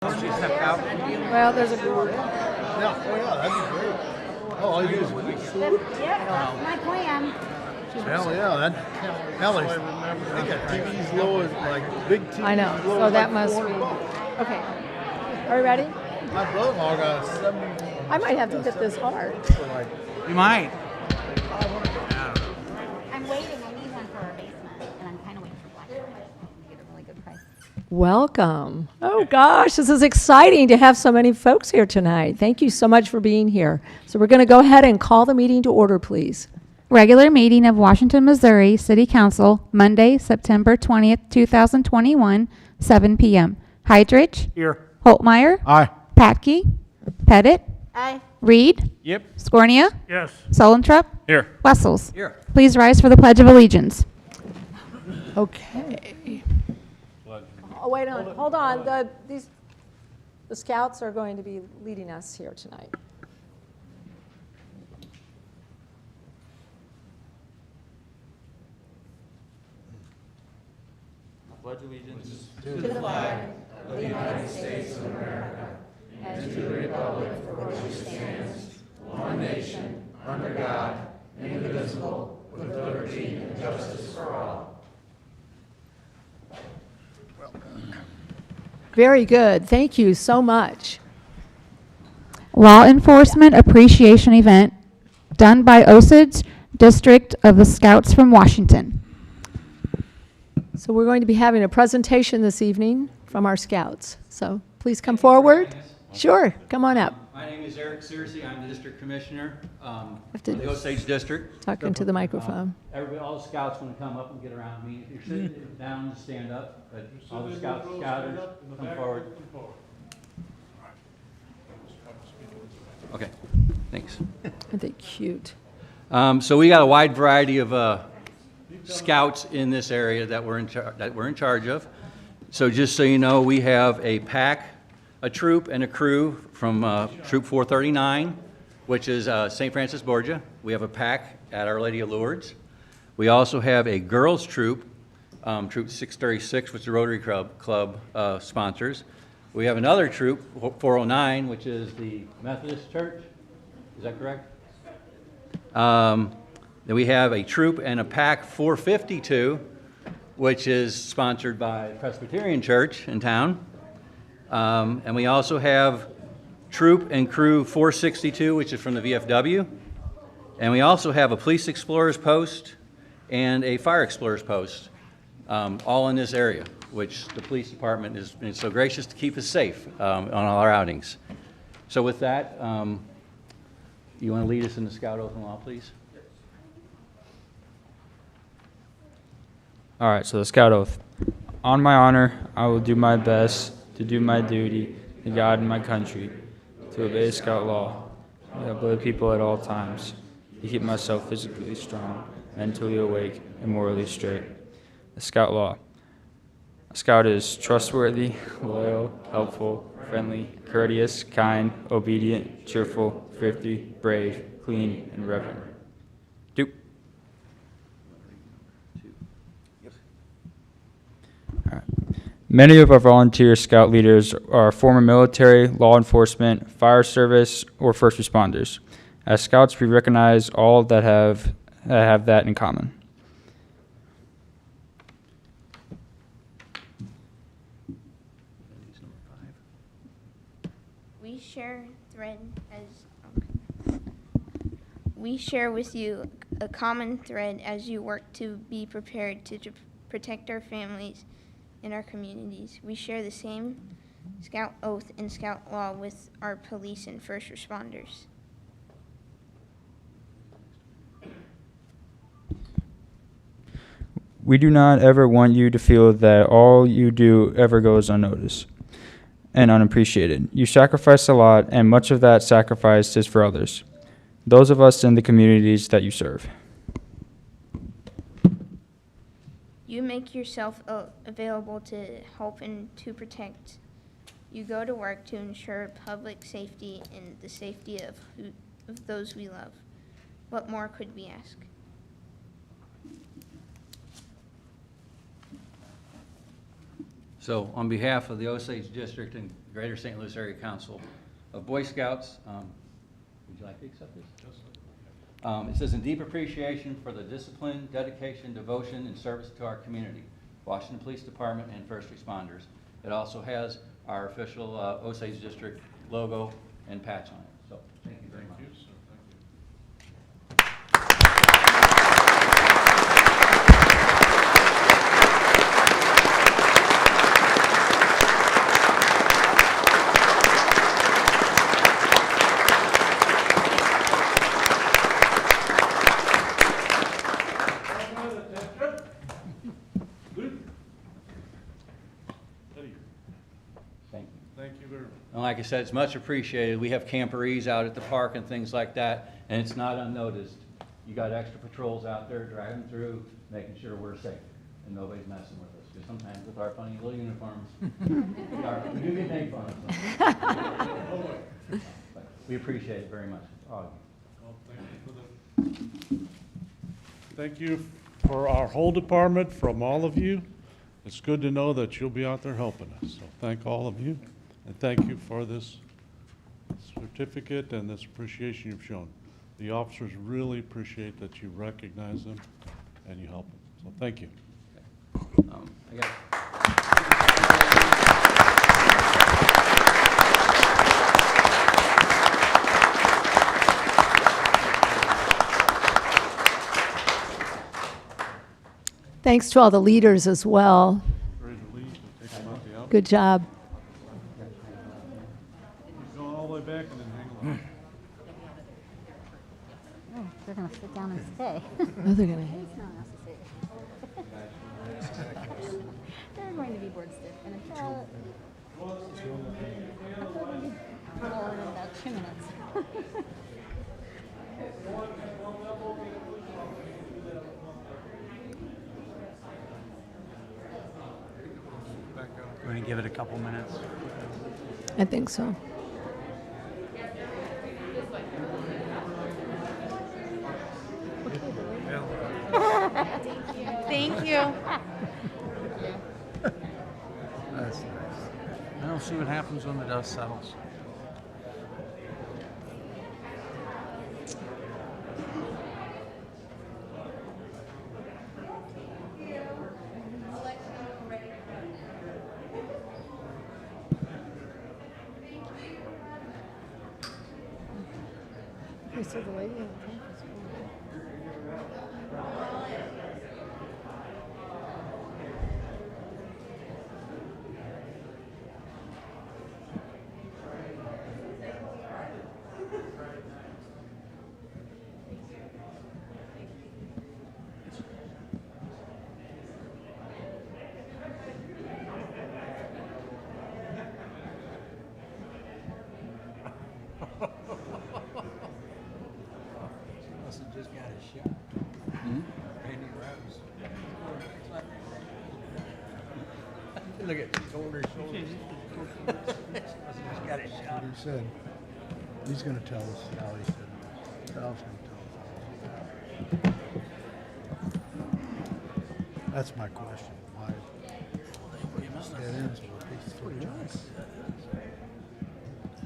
Well, there's a group. Yeah, oh yeah, that'd be great. Oh, all you do is week. Yeah, that's my plan. Hell yeah, they got TVs low as like big TVs. I know. Low So as that like must be. $400. Okay. Are you ready? My brother-in-law got a 70. I might have to hit this hard. For like You might. I'm waiting. I need one for our basement, and I'm kind of waiting for Black to get a really good price. Welcome. Oh gosh, this is exciting to have so many folks here tonight. Thank you so much for being here. So we're going to go ahead and call the meeting to order, please. Regular meeting of Washington, Missouri City Council, Monday, September 20th, 2021, 7 p.m. Heidrich. Here. Holtmeyer. Aye. Patke. Pettit. Aye. Reed. Yep. Scornia. Yes. Solentrup. Here. Wessels. Here. Please rise for the Pledge of Allegiance. Okay. Oh, wait on. Hold on. The scouts are going to be leading us here tonight. Pledge allegiance To the flag of the United States of America and to the republic for which it stands, one nation, under God, indivisible, with liberty and justice for all. Very good. Thank you so much. Law Enforcement Appreciation Event done by Osage District of the Scouts from Washington. So we're going to be having a presentation this evening from our scouts. So please come forward. Sure, come on up. My name is Eric Searcy. I'm the district commissioner Have for to the Osage District. talk into the microphone. Everybody, all the scouts want to come up and get around me. If you're sitting down, just stand up. But all the scouters, come forward. Okay, thanks. Aren't they cute? So we got a wide variety of scouts in this area that we're in charge of. So just so you know, we have a pack, a troop, and a crew from Troop 439, which is St. Francis Borgia. We have a pack at Our Lady of Lourdes. We also have a girls' troop, Troop 636, which the Rotary Club sponsors. We have another troop, 409, which is the Methodist Church. Is that correct? Then we have a troop and a pack 452, which is sponsored by Presbyterian Church in town. And we also have troop and crew 462, which is from the VFW. And we also have a police explorers post and a fire explorers post, all in this area, which the police department is so gracious to keep us safe on all our outings. So with that, you want to lead us in the Scout Oath and Law, please? All right, so the Scout Oath. On my honor, I will do my best to do my duty to God and my country, to obey Scout law, to help other people at all times, to keep myself physically strong, mentally awake, and morally straight. The Scout law. A Scout is trustworthy, loyal, helpful, friendly, courteous, kind, obedient, cheerful, thrifty, brave, clean, and reverent. Do. Many of our volunteer Scout leaders are former military, law enforcement, fire service, or first responders. As Scouts, we recognize all that have that in common. We share with you a common thread as you work to be prepared to protect our families in our communities. We share the same Scout oath and Scout law with our police and first responders. We do not ever want you to feel that all you do ever goes unnoticed and unappreciated. You sacrifice a lot, and much of that sacrifice is for others, those of us in the communities that you serve. You make yourself available to help and to protect. You go to work to ensure public safety and the safety of those we love. What more could we ask? So on behalf of the Osage District and Greater St. Louis Area Council of Boy Scouts, would you like to accept this? It says, in deep appreciation for the discipline, dedication, devotion, and service to our community, Washington Police Department and first responders. It also has our official Osage District logo and patch on it. So thank you very much. Thank you, sir. Thank you very much. And like I said, it's much appreciated. We have camporees out at the park and things like that, and it's not unnoticed. You got extra patrols out there driving through, making sure we're safe and nobody's messing with us. Because sometimes with our funny little uniforms, we do get made fun of. But we appreciate it very much. All of you. Thank you for our whole department, from all of you. It's good to know that you'll be out there helping us. So thank all of you, and thank you for this certificate and this appreciation you've shown. The officers really appreciate that you recognize them and you help them. So thank you. I got Thanks to all the leaders as well. Ready to leave? Take them out the aisle? Good job. Keep going all the way back and then hang along. Oh, they're gonna sit down and stay. Oh, they're gonna hang. It's not necessary. They're going to be board stiff in about, in about 2 minutes. We're going to give it a couple minutes. I think so. Thank you. That's nice. Now we'll see what happens when the dust settles. Okay, so the lady in the pink is Must have just got a shot. Randy Rose. Look at his shoulder. Must have just got a shot. He said, he's gonna tell us how he said it. Val's gonna tell us. That's my question, why? It ends with these three jobs.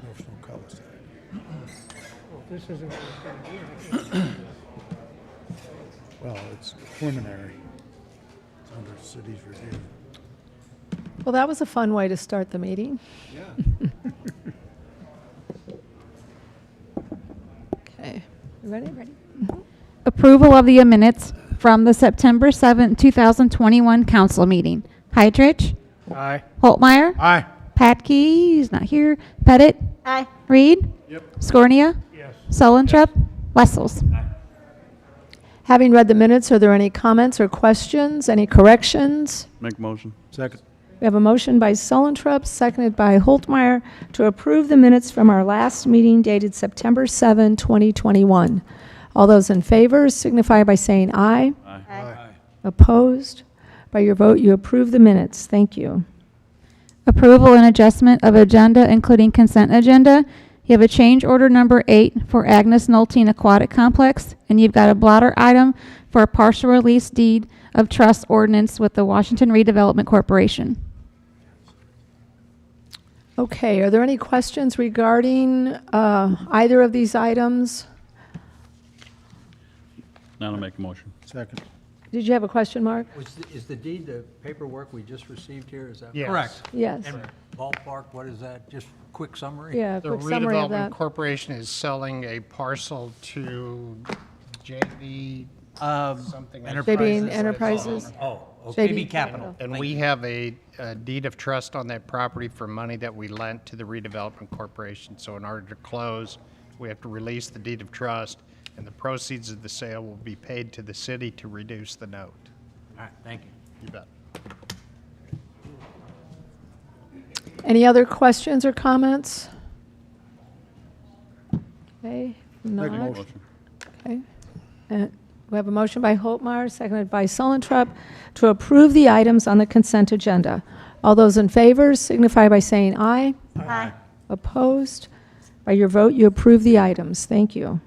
There's no cul-de-sac. This isn't what it's going to do. Well, it's preliminary. It's under city's review. Well, that was a fun way to start the meeting. Yeah. Okay, you ready? Approval of the minutes from the September 7th, 2021 council meeting. Heitrich? Aye. Holtmeyer? Aye. Patke, he's not here. Pettit? Aye. Reed? Yep. Scornia? Yes. Solentrup? Wessels? Having read the minutes, are there any comments or questions, any corrections? Make motion. Second. We have a motion by Solentrup, seconded by Holtmeyer, to approve the minutes from our last meeting dated September 7, 2021. All those in favor signify by saying aye. Aye. Opposed? By your vote, you approve the minutes. Thank you. Approval and adjustment of agenda, including consent agenda. You have a change order number 8 for Agnes Nolting Aquatic Complex, and you've got a blotter item for a partial release deed of trust ordinance with the Washington Redevelopment Corporation. Okay, are there any questions regarding either of these items? Now I'll make a motion. Second. Did you have a question, Mark? Is the deed the paperwork we just received here, is that? Yes. Correct. Yes. And ballpark, what is that? Just quick summary? Yeah, The quick summary of Redevelopment that. Corporation is selling a parcel to JV something. JB Enterprises. Oh, okay. JB Capital. And we have a deed of trust on that property for money that we lent to the Redevelopment Corporation. So in order to close, we have to release the deed of trust, and the proceeds of the sale will be paid to the city to reduce the note. All right, thank you. You bet. Any other questions or comments? Okay, Make a not. motion. Okay. We have a motion by Holtmeyer, seconded by Sullentrup, to approve the items on the consent agenda. All those in favor signify by saying aye. Aye. Opposed? By your vote, you approve the items. Thank you.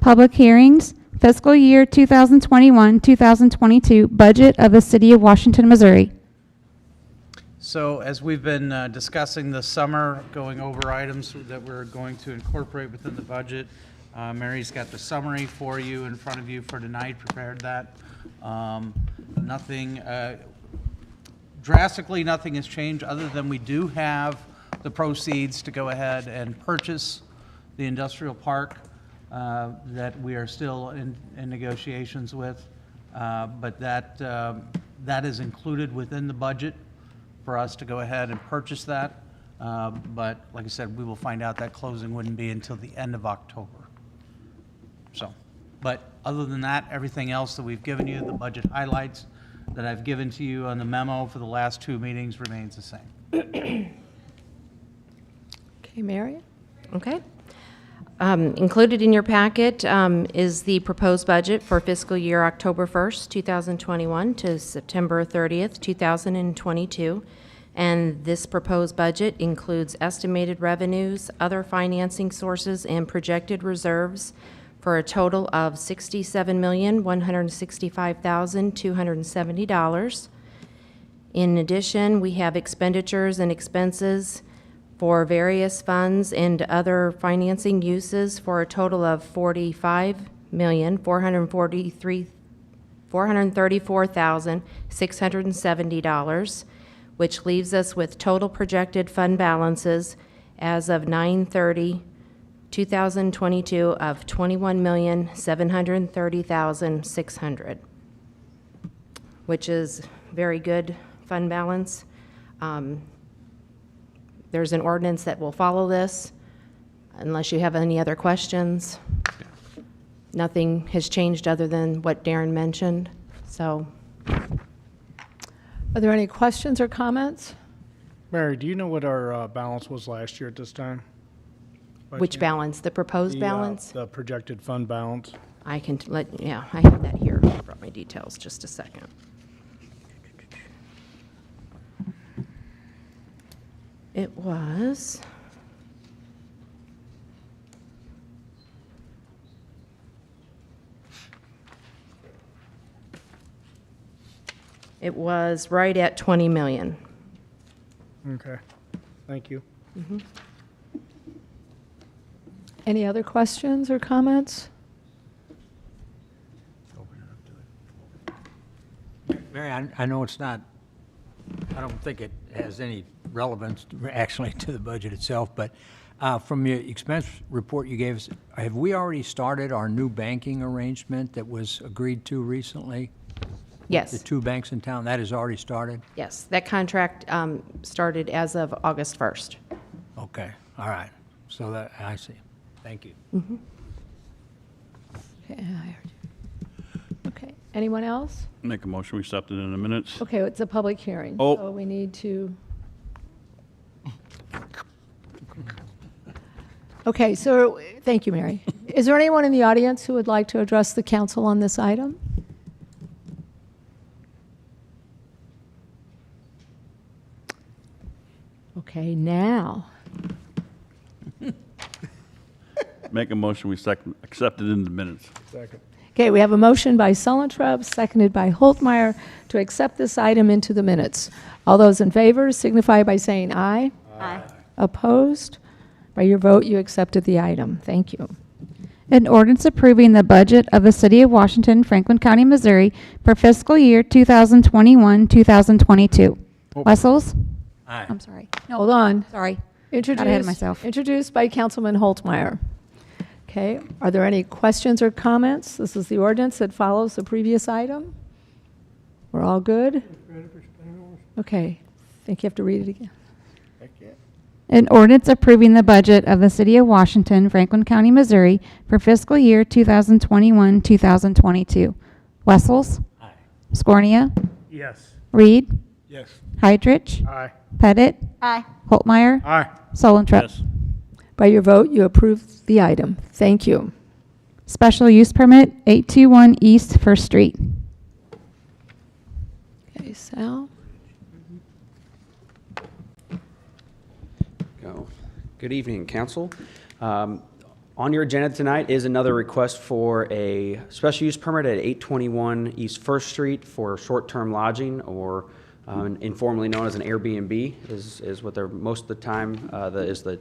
Public hearings, fiscal year 2021-2022 budget of the City of Washington, Missouri. So as we've been discussing this summer, going over items that we're going to incorporate within the budget, Mary's got the summary for you in front of you for tonight, prepared that. Nothing, drastically nothing has changed, other than we do have the proceeds to go ahead and purchase the industrial park that we are still in negotiations with. But that is included within the budget for us to go ahead and purchase that. But like I said, we will find out that closing wouldn't be until the end of October. So, but other than that, everything else that we've given you, the budget highlights that I've given to you on the memo for the last two meetings remains the same. Okay, Mary? Okay. Included in your packet is the proposed budget for fiscal year October 1st, 2021 to September 30th, 2022. And this proposed budget includes estimated revenues, other financing sources, and projected reserves for a total of $67,165,270. In addition, we have expenditures and expenses for various funds and other financing uses for a total of $45,434,670, which leaves us with total projected fund balances as of 9/30/2022 of $21,730,600, which is very good fund balance. There's an ordinance that will follow this, unless you have any other questions. Nothing has changed other than what Darren mentioned, so. Are there any questions or comments? Mary, do you know what our balance was last year at this time? By Which chance? balance, the proposed balance? The projected fund balance. I can yeah, I have that here. I brought my details, just a second. It was, right at 20 million. Okay, thank you. Any other questions or comments? Mary, I know it's not, I don't think it has any relevance actually to the budget itself, but from your expense report you gave us, have we already started our new banking arrangement that was agreed to recently? Yes. The two banks in town, that has already started? Yes, that contract started as of August 1st. Okay, all right. So that, I see. Thank you. Okay, okay. Anyone else? Make a motion, we accept it in the minutes. Okay, it's a public hearing. Oh. So we need to. Okay, so, thank you, Mary. Is there anyone in the audience who would like to address the council on this item? Okay, now. Make a motion, we accept it in the minutes. Second. Okay, we have a motion by Sullentrup, seconded by Holtmeyer, to accept this item into the minutes. All those in favor signify by saying aye. Aye. Opposed? By your vote, you accepted the item. Thank you. An ordinance approving the budget of the City of Washington, Franklin County, Missouri for fiscal year 2021-2022. Wessels? Aye. I'm sorry. No, Hold on. sorry. Introduced, Got ahead of myself. Introduced by Councilman Holtmeyer. Okay, are there any questions or comments? This is the ordinance that follows the previous item. We're all good? Okay, I think you have to read it again. An ordinance approving the budget of the City of Washington, Franklin County, Missouri for fiscal year 2021-2022. Wessels? Aye. Scornia? Yes. Reed? Yes. Heidrich? Aye. Pettit? Aye. Holtmeyer? Aye. Solentrup? By your vote, you approve the item. Thank you. Special use permit 821 East First Street. Okay, Sal? Go. Good evening, Council. On your agenda tonight is another request for a special use permit at 821 East First Street for short-term lodging, or informally known as an Airbnb, is what they're most of the time, the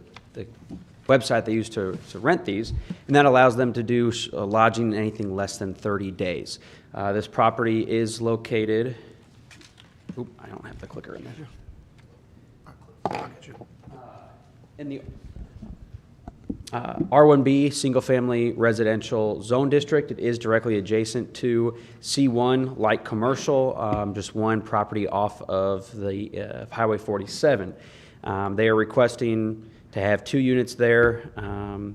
website they use to rent these, and that allows them to do lodging anything less than 30 days. This property is located, I don't have the clicker in there. In the R1B single-family residential zone district. It is directly adjacent to C1 light commercial, just one property off of the Highway 47. They are requesting to have 2 units there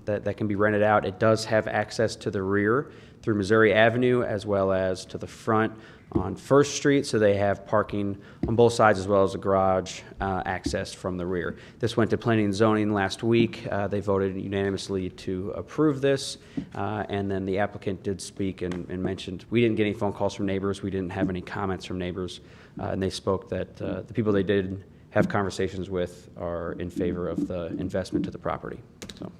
that can be rented out. It does have access to the rear through Missouri Avenue as well as to the front on First Street, so they have parking on both sides as well as a garage access from the rear. This went to Planning and Zoning last week. They voted unanimously to approve this, and then the applicant did speak and mentioned, we didn't get any phone calls from neighbors, we didn't have any comments from neighbors, and they spoke that the people they did have conversations with are in favor of the investment to the property. So,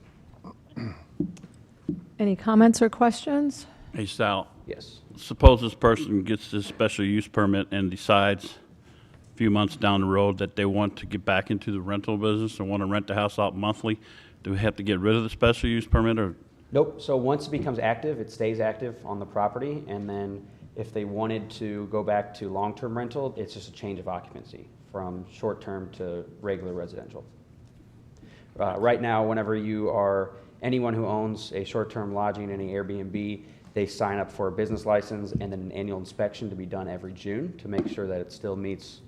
Any comments or questions? Hey, Sal, yes. suppose this person gets this special use permit and decides a few months down the road that they want to get back into the rental business or want to rent the house out monthly. Do we have to get rid of the special use permit, or? Nope. So once it becomes active, it stays active on the property, and then if they wanted to go back to long-term rental, it's just a change of occupancy from short-term to regular residential. Right now, whenever you are anyone who owns a short-term lodging, any Airbnb, they sign up for a business license and then an annual inspection to be done every June to make sure that it still meets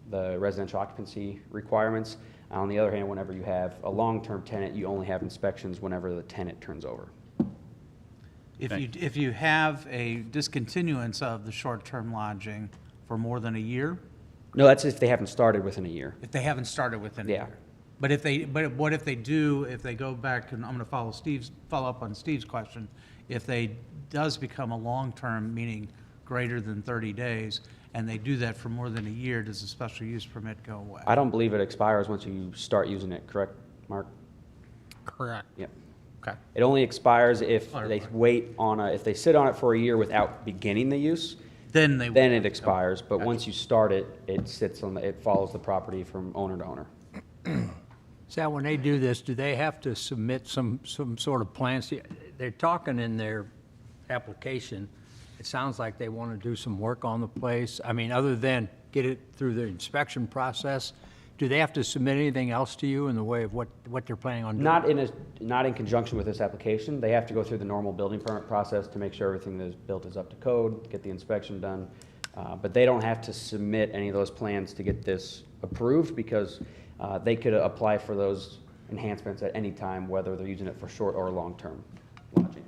the residential occupancy requirements. On the other hand, whenever you have a long-term tenant, you only have inspections whenever the tenant turns over. If you have a discontinuance of the short-term lodging for more than a year, No, that's if they haven't started within a year. if they haven't started within a Yeah. year. But what if they do, if they go back, and I'm going to follow up on Steve's question, if they does become a long-term, meaning greater than 30 days, and they do that for more than a year, does the special use permit go away? I don't believe it expires once you start using it, correct, Mark? Correct. Yep. Okay. It only expires if they Clarify. wait on if they sit on it for a year without beginning the use, Then then it expires. But Gotcha. once you start it, it sits on it follows the property from owner to owner. Sal, when they do this, do they have to submit some sort of plan? See, they're talking in their application, it sounds like they want to do some work on the place. I mean, other than get it through the inspection process, do they have to submit anything else to you in the way of what they're planning on doing? Not in conjunction with this application. They have to go through the normal building permit process to make sure everything that is built is up to code, get the inspection done. But they don't have to submit any of those plans to get this approved, because they could apply for those enhancements at any time, whether they're using it for short or long-term lodging.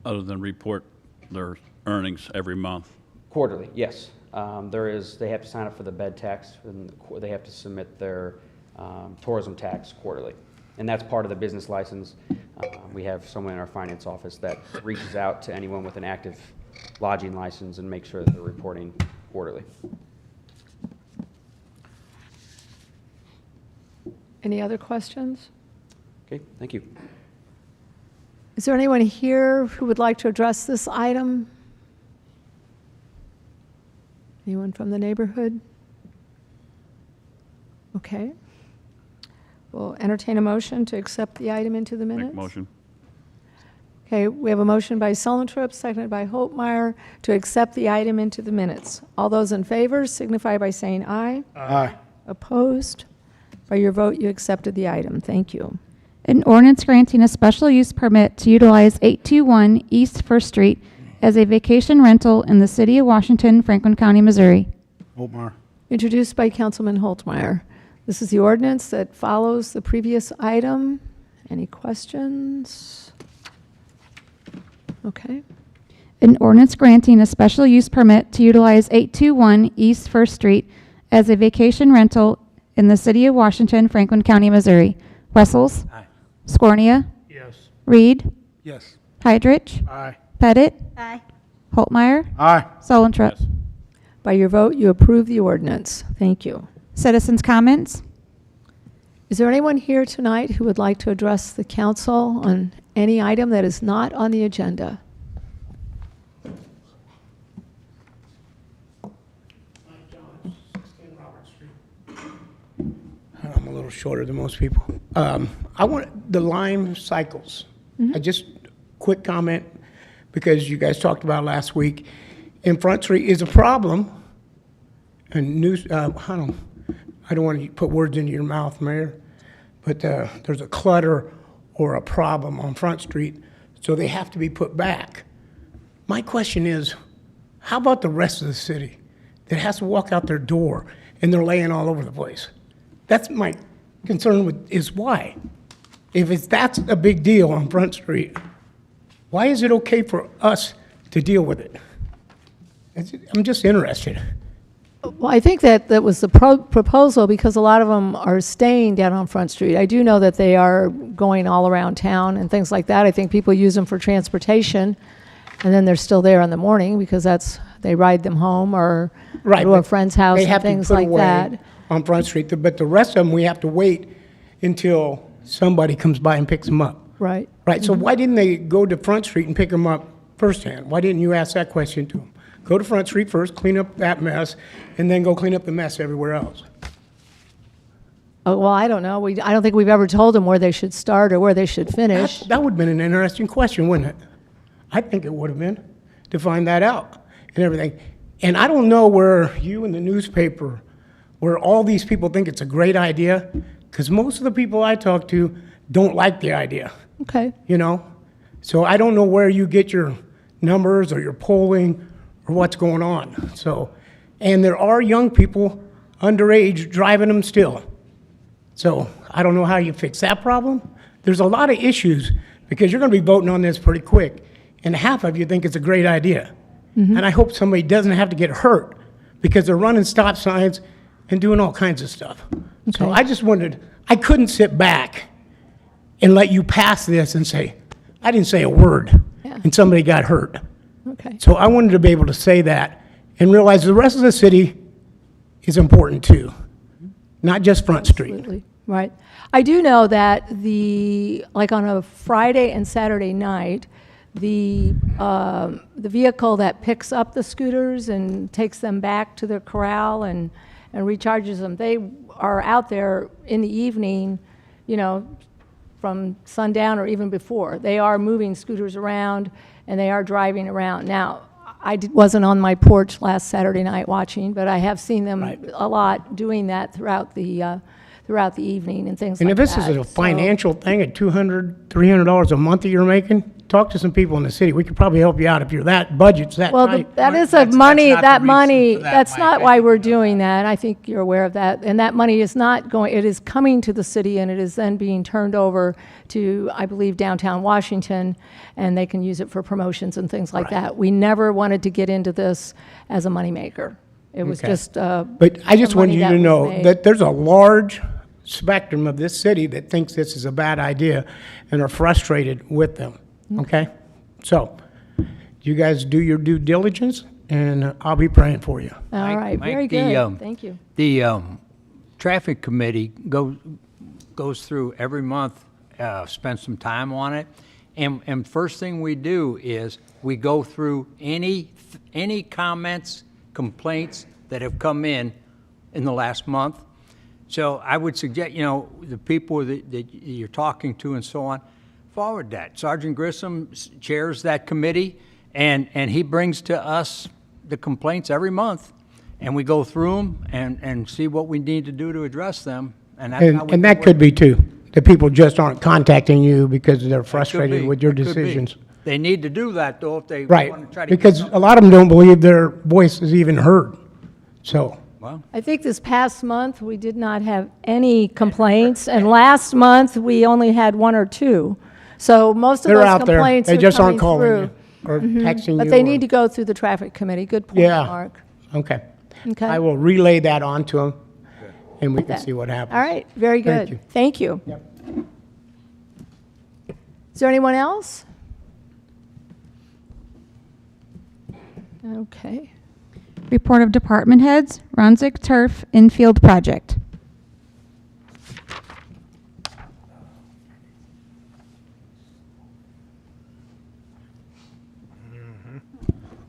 Other than report their earnings every month? Quarterly, yes. They have to sign up for the bed tax, and they have to submit their tourism tax quarterly. And that's part of the business license. We have someone in our finance office that reaches out to anyone with an active lodging license and makes sure that they're reporting quarterly. Any other questions? Okay, thank you. Is there anyone here who would like to address this item? Anyone from the neighborhood? Okay. We'll entertain a motion to accept the item into the minutes. Make motion. Okay, we have a motion by Solentrup, seconded by Holtmeyer, to accept the item into the minutes. All those in favor signify by saying aye. Aye. Opposed? By your vote, you accepted the item. Thank you. An ordinance granting a special use permit to utilize 821 East First Street as a vacation rental in the city of Washington, Franklin County, Missouri. Holtmeyer. Introduced by Councilman Holtmeyer. This is the ordinance that follows the previous item. Any questions? Okay. An ordinance granting a special use permit to utilize 821 East First Street as a vacation rental in the city of Washington, Franklin County, Missouri. Wessels. Aye. Scornia. Yes. Reed. Yes. Hydrich. Aye. Pettit. Aye. Holtmeyer. Aye. Solentrup. By your vote, you approve the ordinance. Thank you. Citizens' comments. Is there anyone here tonight who would like to address the council on any item that is not on the agenda? I'm a little shorter than most people. I want the lime cycles. I just quick comment because you guys talked about last week. In Front Street is a problem. And I don't want to put words into your mouth, Mayor, but there's a clutter or a problem on Front Street, so they have to be put back. My question is, how about the rest of the city that has to walk out their door and they're laying all over the place? That's my concern is why. If that's a big deal on Front Street, why is it okay for us to deal with it? I'm just interested. Well, I think that was the proposal because a lot of them are staying down on Front Street. I do know that they are going all around town and things like that. I think people use them for transportation, and then they're still there in the morning because they ride them home or go to a friend's house and things like that. On Front Street, but the rest of them, we have to wait until somebody comes by and picks them up. Right. Right, so why didn't they go to Front Street and pick them up firsthand? Why didn't you ask that question to them? Go to Front Street first, clean up that mess, and then go clean up the mess everywhere else. Oh, well, I don't know. I don't think we've ever told them where they should start or where they should finish. That would have been an interesting question, wouldn't it? I think it would have been, to find that out and everything. And I don't know where you in the newspaper, where all these people think it's a great idea, because most of the people I talk to don't like the idea. Okay. You know? So I don't know where you get your numbers or your polling or what's going on. So, and there are young people underage driving them still. So I don't know how you fix that problem. There's a lot of issues because you're going to be voting on this pretty quick, and half of you think it's a great idea. And I hope somebody doesn't have to get hurt because they're running stop signs and doing all kinds of stuff. So I just wondered, I couldn't sit back and let you pass this and say, I didn't say a word, and somebody got hurt. Okay. So I wanted to be able to say that and realize the rest of the city is important too, not just Front Street. Absolutely. Right. I do know that like on a Friday and Saturday night, the vehicle that picks up the scooters and takes them back to their corral and recharges them, they are out there in the evening, from sundown or even before. They are moving scooters around and they are driving around. Now, I wasn't on my porch last Saturday night watching, but I have seen them a lot doing that throughout the evening and things like that. And if this is a financial thing at $200, $300 a month that you're making, talk to some people in the city. We could probably help you out if budget's that Well, tight. that is That's money, not the that reason money, for that, that's Mike. not why we're doing that. I think you're aware of that. And that money is not going, it is coming to the city and it is then being turned over to, I believe, downtown Washington, and they can use it for promotions and things like that. We never wanted to get into this as a moneymaker. It was just But I just wanted money you that to was know made. that there's a large spectrum of this city that thinks this is a bad idea and are frustrated with them, okay? So, you guys do your due diligence, and I'll be praying for you. All Mike- right, Mike, very the, good. Thank you. The traffic committee goes through every month, spends some time on it, and first thing we do is we go through any comments, complaints that have come in the last month. So I would suggest, you know, the people that you're talking to and so on, forward that. Sergeant Grissom chairs that committee, and he brings to us the complaints every month, and we go through them and see what we need to do to address them. And that's how we And that do it. could be too. The people just aren't contacting you because they're frustrated with your It could be. decisions. They need to do that, though, if they Right, want to try to. because a lot of them don't believe their voice is even heard. So, Well, I think this past month, we did not have any complaints, and last month, we only had 1 or 2. So most of they're those out there. complaints They are just aren't coming calling through. you or texting you. But they or- need to go through the traffic committee. Good point, Yeah. Mark. Okay. Okay. I will relay that on to them, and we can that. see what happens. All right, very Thank good. you. Thank you. Yep. Is there anyone else? Okay. Report of department heads, Ronzik Turf Infield Project.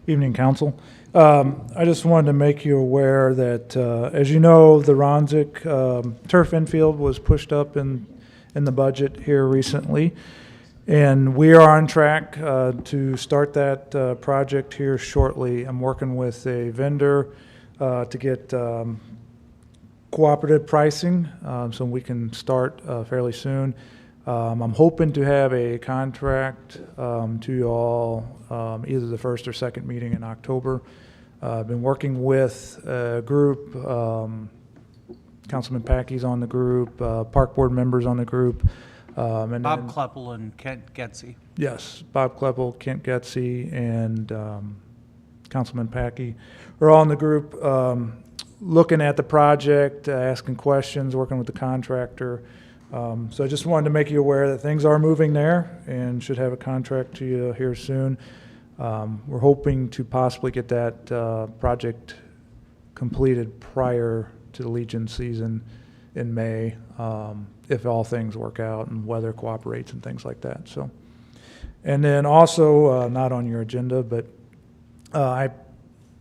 Evening, Council. I just wanted to make you aware that, as you know, the Ronzik turf infield was pushed up in the budget here recently, and we are on track to start that project here shortly. I'm working with a vendor to get cooperative pricing, so we can start fairly soon. I'm hoping to have a contract to you all either the first or second meeting in October. I've been working with a group, Councilman Packey's on the group, Park Board members on the group. And Bob then- Kleppel and Kent Getzey. Yes, Bob Kleppel, Kent Getzey, and Councilman Packey are all in the group, looking at the project, asking questions, working with the contractor. So I just wanted to make you aware that things are moving there and should have a contract to you here soon. We're hoping to possibly get that project completed prior to the Legion season in May, if all things work out and weather cooperates and things like that. So, and then also, not on your agenda, but I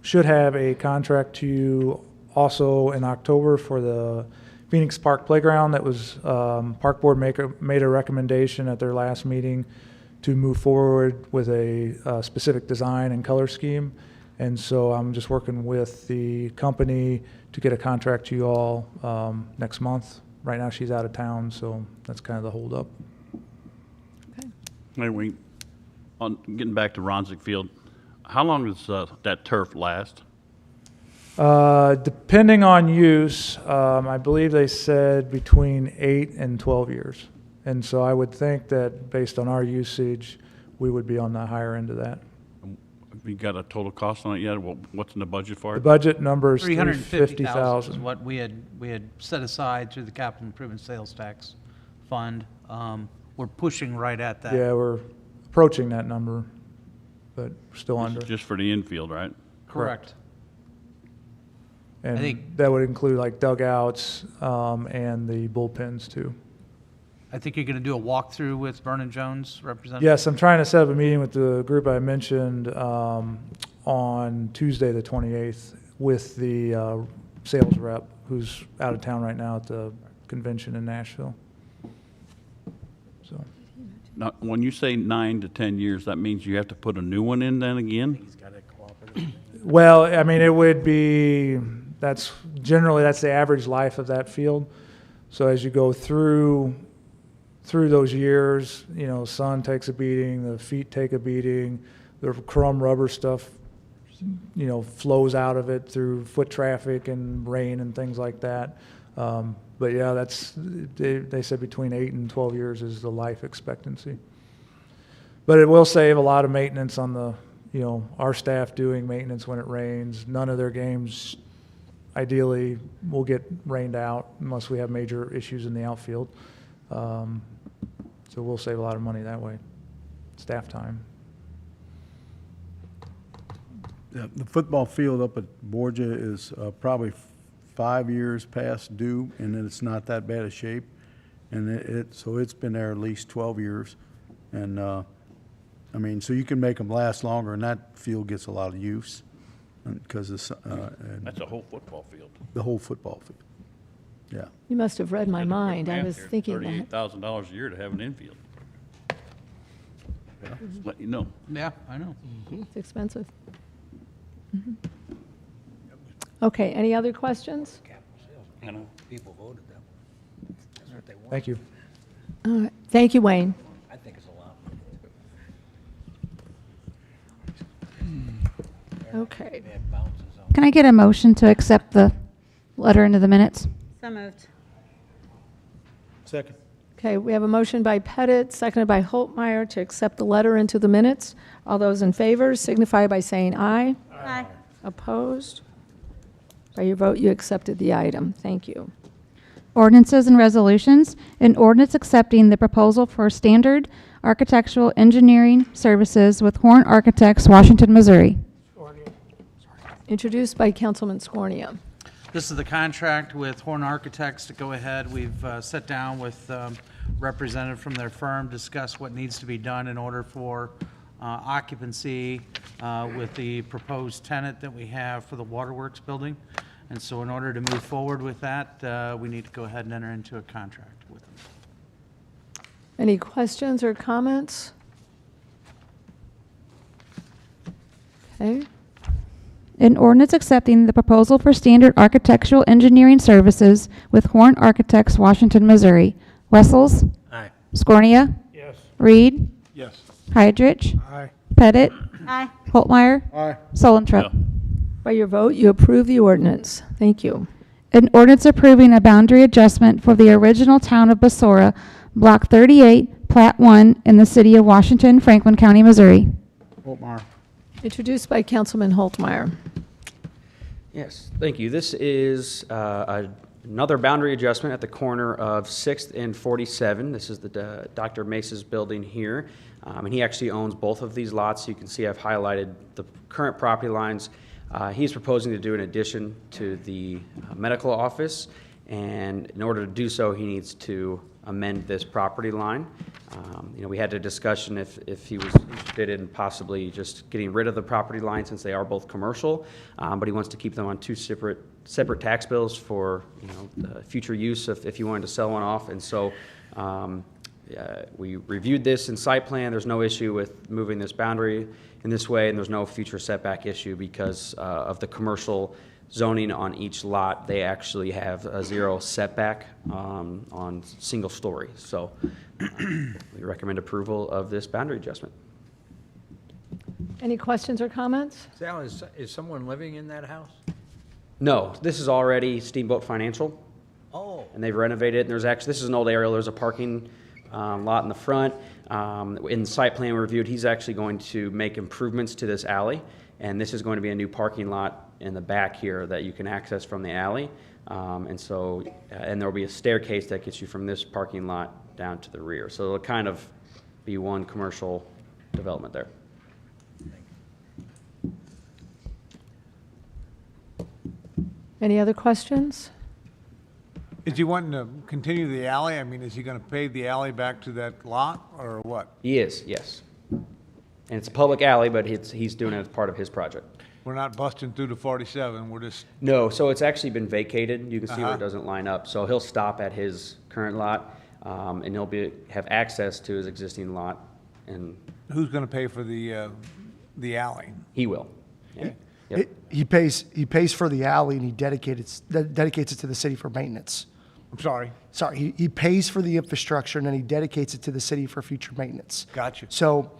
should have a contract to you also in October for the Phoenix Park Playground. That was, Park Board made a recommendation at their last meeting to move forward with a specific design and color scheme. And so I'm just working with the company to get a contract to you all next month. Right now she's out of town, so that's kind of the holdup. Hey, getting back to Ronzik Field, how long does that turf last? Depending on use, I believe they said between 8 and 12 years. And so I would think that based on our usage, we would be on the higher end of that. Have you got a total cost on it yet? What's in the budget for The it? budget number is $350,000 is $350,000. what we had set aside through the capital improvement sales tax fund. We're pushing right at that. Yeah, we're approaching that number, but still under. Just for the infield, right? Correct. And think- that would include like dugouts and the bullpens too. I think you're going to do a walkthrough with Vernon Jones representative. Yes, I'm trying to set up a meeting with the group I mentioned on Tuesday, the 28th, with the sales rep who's out of town right now at the convention in Nashville. So, Now, when you say 9 to 10 years, that means you have to put a new one in then again? well, I mean, it would be, that's the average life of that field. So as you go through those years, you know, sun takes a beating, the feet take a beating, the chrome rubber stuff, you know, flows out of it through foot traffic and rain and things like that. But yeah, they said between 8 and 12 years is the life expectancy. But it will save a lot of maintenance on the, you know, our staff doing maintenance when it rains. None of their games ideally will get rained out unless we have major issues in the outfield. So we'll save a lot of money that way, staff time. Yeah, the football field up at Borgia is probably 5 years past due, and it's not that bad a shape. And so it's been there at least 12 years. And, I mean, so you can make them last longer, and that field gets a lot of use because it's, That's a whole football field. the whole football field. Yeah. You must have read my mind. I was thinking that. $38,000 a year to have an infield. Just let you know. Yeah, I know. It's expensive. Mhm. Okay, any other questions? I know. People voted them. That's what they want. Thank you. All right. Thank you, Wayne. I think it's a lot. Okay. Can I get a motion to accept the letter into the minutes? So moved. Second. Okay, we have a motion by Pettit, seconded by Holtmeyer to accept the letter into the minutes. All those in favor signify by saying aye. Aye. Opposed? By your vote, you accepted the item. Thank you. Ordinances and resolutions. An ordinance accepting the proposal for standard architectural engineering services with Horn Architects, Washington, Missouri. Introduced by Councilman Scornia. This is the contract with Horn Architects to go ahead. We've sat down with representative from their firm, discussed what needs to be done in order for occupancy with the proposed tenant that we have for the Waterworks building. And so in order to move forward with that, we need to go ahead and enter into a contract with them. Any questions or comments? Okay. An ordinance accepting the proposal for standard architectural engineering services with Horn Architects, Washington, Missouri. Wessels? Aye. Scornia? Yes. Reed? Yes. Heidrich? Aye. Pettit? Aye. Holtmeyer? Aye. Solentrop? By your vote, you approve the ordinance. Thank you. An ordinance approving a boundary adjustment for the original town of Basora, Block 38, Plat 1, in the city of Washington, Franklin County, Missouri. Holtmeyer. Introduced by Councilman Holtmeyer. Yes, thank you. This is another boundary adjustment at the corner of 6th and 47. This is the Dr. Mace's building here. And he actually owns both of these lots. You can see I've highlighted the current property lines. He's proposing to do an addition to the medical office. And in order to do so, he needs to amend this property line. We had a discussion if he was interested in possibly just getting rid of the property line since they are both commercial, but he wants to keep them on two separate tax bills for future use if he wanted to sell one off. And so we reviewed this in site plan. There's no issue with moving this boundary in this way, and there's no future setback issue because of the commercial zoning on each lot. They actually have a 0 setback on single story. So we recommend approval of this boundary adjustment. Any questions or comments? Sal, is someone living in that house? No, this is already Steamboat Financial, Oh. and they've renovated. And there's actually, this is an old aerial. There's a parking lot in the front. In site plan reviewed, he's actually going to make improvements to this alley, and this is going to be a new parking lot in the back here that you can access from the alley. And there'll be a staircase that gets you from this parking lot down to the rear. So it'll kind of be one commercial development there. Any other questions? Is he wanting to continue the alley? I mean, is he going to pave the alley back to that lot, or what? He is, yes. And it's a public alley, but he's doing it as part of his project. We're not busting through the 47, we're just, No, so it's actually been vacated. You can see where Uh-huh. it doesn't line up. So he'll stop at his current lot, and he'll have access to his existing lot, and who's going to pay for the alley? he will. Yeah. Yep. He pays for the alley and he dedicates it to the city for maintenance. I'm sorry. Sorry, he pays for the infrastructure and then he dedicates it to the city for future maintenance. Gotcha. So,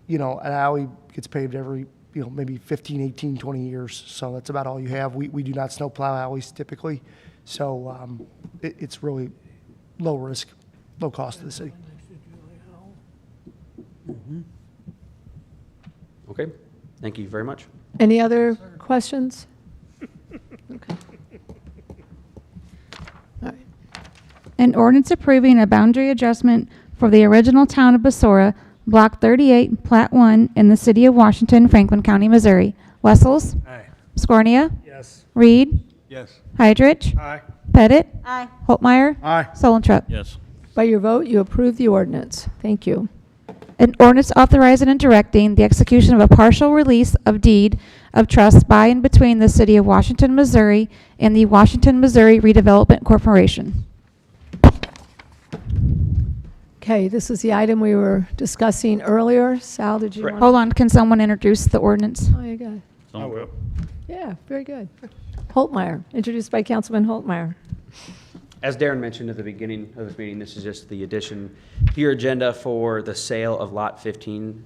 an alley gets paved every, maybe 15, 18, 20 years. So that's about all you have. We do not snowplow alleys typically. So it's really low risk, low cost to the city. Okay, thank you very much. Any other questions? Okay. All right. An ordinance approving a boundary adjustment for the original town of Basora, Block 38, Plat 1, in the city of Washington, Franklin County, Missouri. Wessels? Aye. Scornia? Yes. Reed? Yes. Heidrich? Aye. Pettit? Aye. Holtmeyer? Aye. Solentrop? Yes. By your vote, you approve the ordinance. Thank you. An ordinance authorizing and directing the execution of a partial release of deed of trust by and between the City of Washington, Missouri and the Washington, Missouri Redevelopment Corporation. Okay, this is the item we were discussing earlier. Sal, did you want? Hold on, can someone introduce the ordinance? Oh, you got it. I will. Yeah, very good. Holtmeyer, introduced by Councilman Holtmeyer. As Darren mentioned at the beginning of this meeting, this is just the addition to your agenda for the sale of Lot 15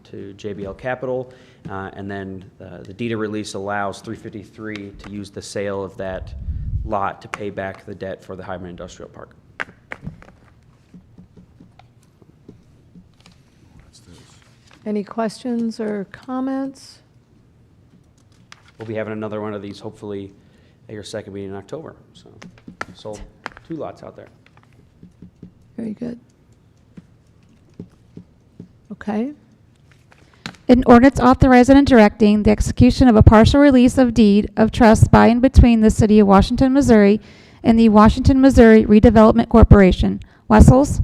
to JBL Capital. And then the deed of release allows 353 to use the sale of that lot to pay back the debt for the Highland Industrial Park. Any questions or comments? We'll be having another one of these hopefully at your second meeting in October. So sold 2 lots out there. Very good. Okay. An ordinance authorizing and directing the execution of a partial release of deed of trust by and between the City of Washington, Missouri and the Washington, Missouri Redevelopment Corporation. Wessels?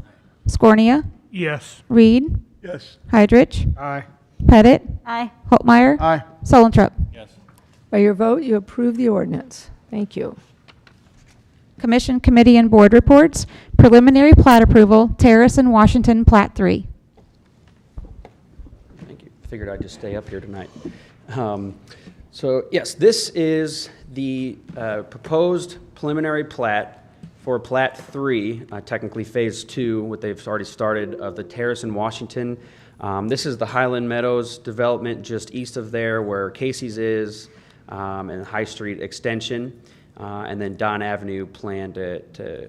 Scornia? Yes. Reed? Yes. Heidrich? Aye. Pettit? Aye. Holtmeyer? Aye. Solentrup? Yes. By your vote, you approve the ordinance. Thank you. Commission, committee, and board reports. Preliminary plat approval, Terrace in Washington, Plat 3. Thank you. Figured I'd just stay up here tonight. So yes, this is the proposed preliminary plat for Plat 3, technically Phase 2, what they've already started, of the Terrace in Washington. This is the Highland Meadows development just east of there where Casey's is, and High Street extension, and then Don Avenue planned to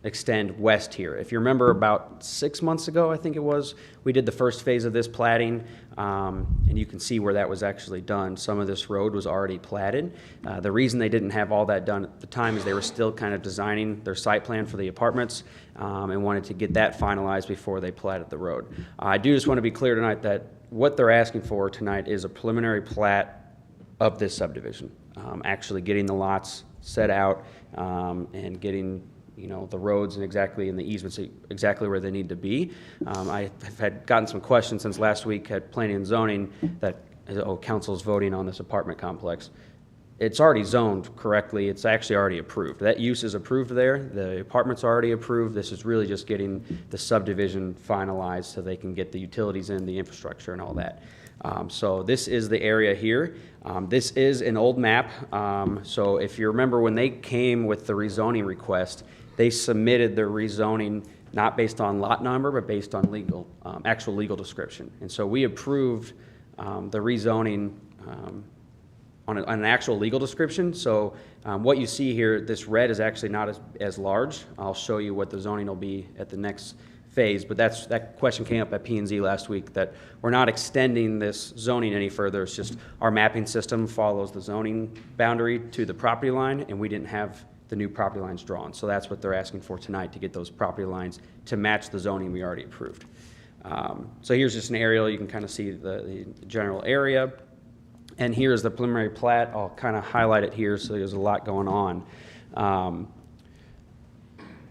extend west here. If you remember about 6 months ago, I think it was, we did the first phase of this platting, and you can see where that was actually done. Some of this road was already platted. The reason they didn't have all that done at the time is they were still kind of designing their site plan for the apartments, and wanted to get that finalized before they platted the road. I do just want to be clear tonight that what they're asking for tonight is a preliminary plat of this subdivision, actually getting the lots set out, and getting the roads and exactly in the easements exactly where they need to be. I have had gotten some questions since last week at Planning and Zoning that, council's voting on this apartment complex. It's already zoned correctly. It's actually already approved. That use is approved there. The apartment's already approved. This is really just getting the subdivision finalized so they can get the utilities in, the infrastructure and all that. So this is the area here. This is an old map. So if you remember when they came with the rezoning request, they submitted their rezoning not based on lot number, but based on legal, actual legal description. And so we approved the rezoning on an actual legal description. So what you see here, this red is actually not as large. I'll show you what the zoning will be at the next phase, but that question came up at P&Z last week, that we're not extending this zoning any further. It's just our mapping system follows the zoning boundary to the property line, and we didn't have the new property lines drawn. So that's what they're asking for tonight, to get those property lines to match the zoning we already approved. So here's just an aerial. You can kind of see the general area. And here's the preliminary plat. I'll kind of highlight it here, so there's a lot going on.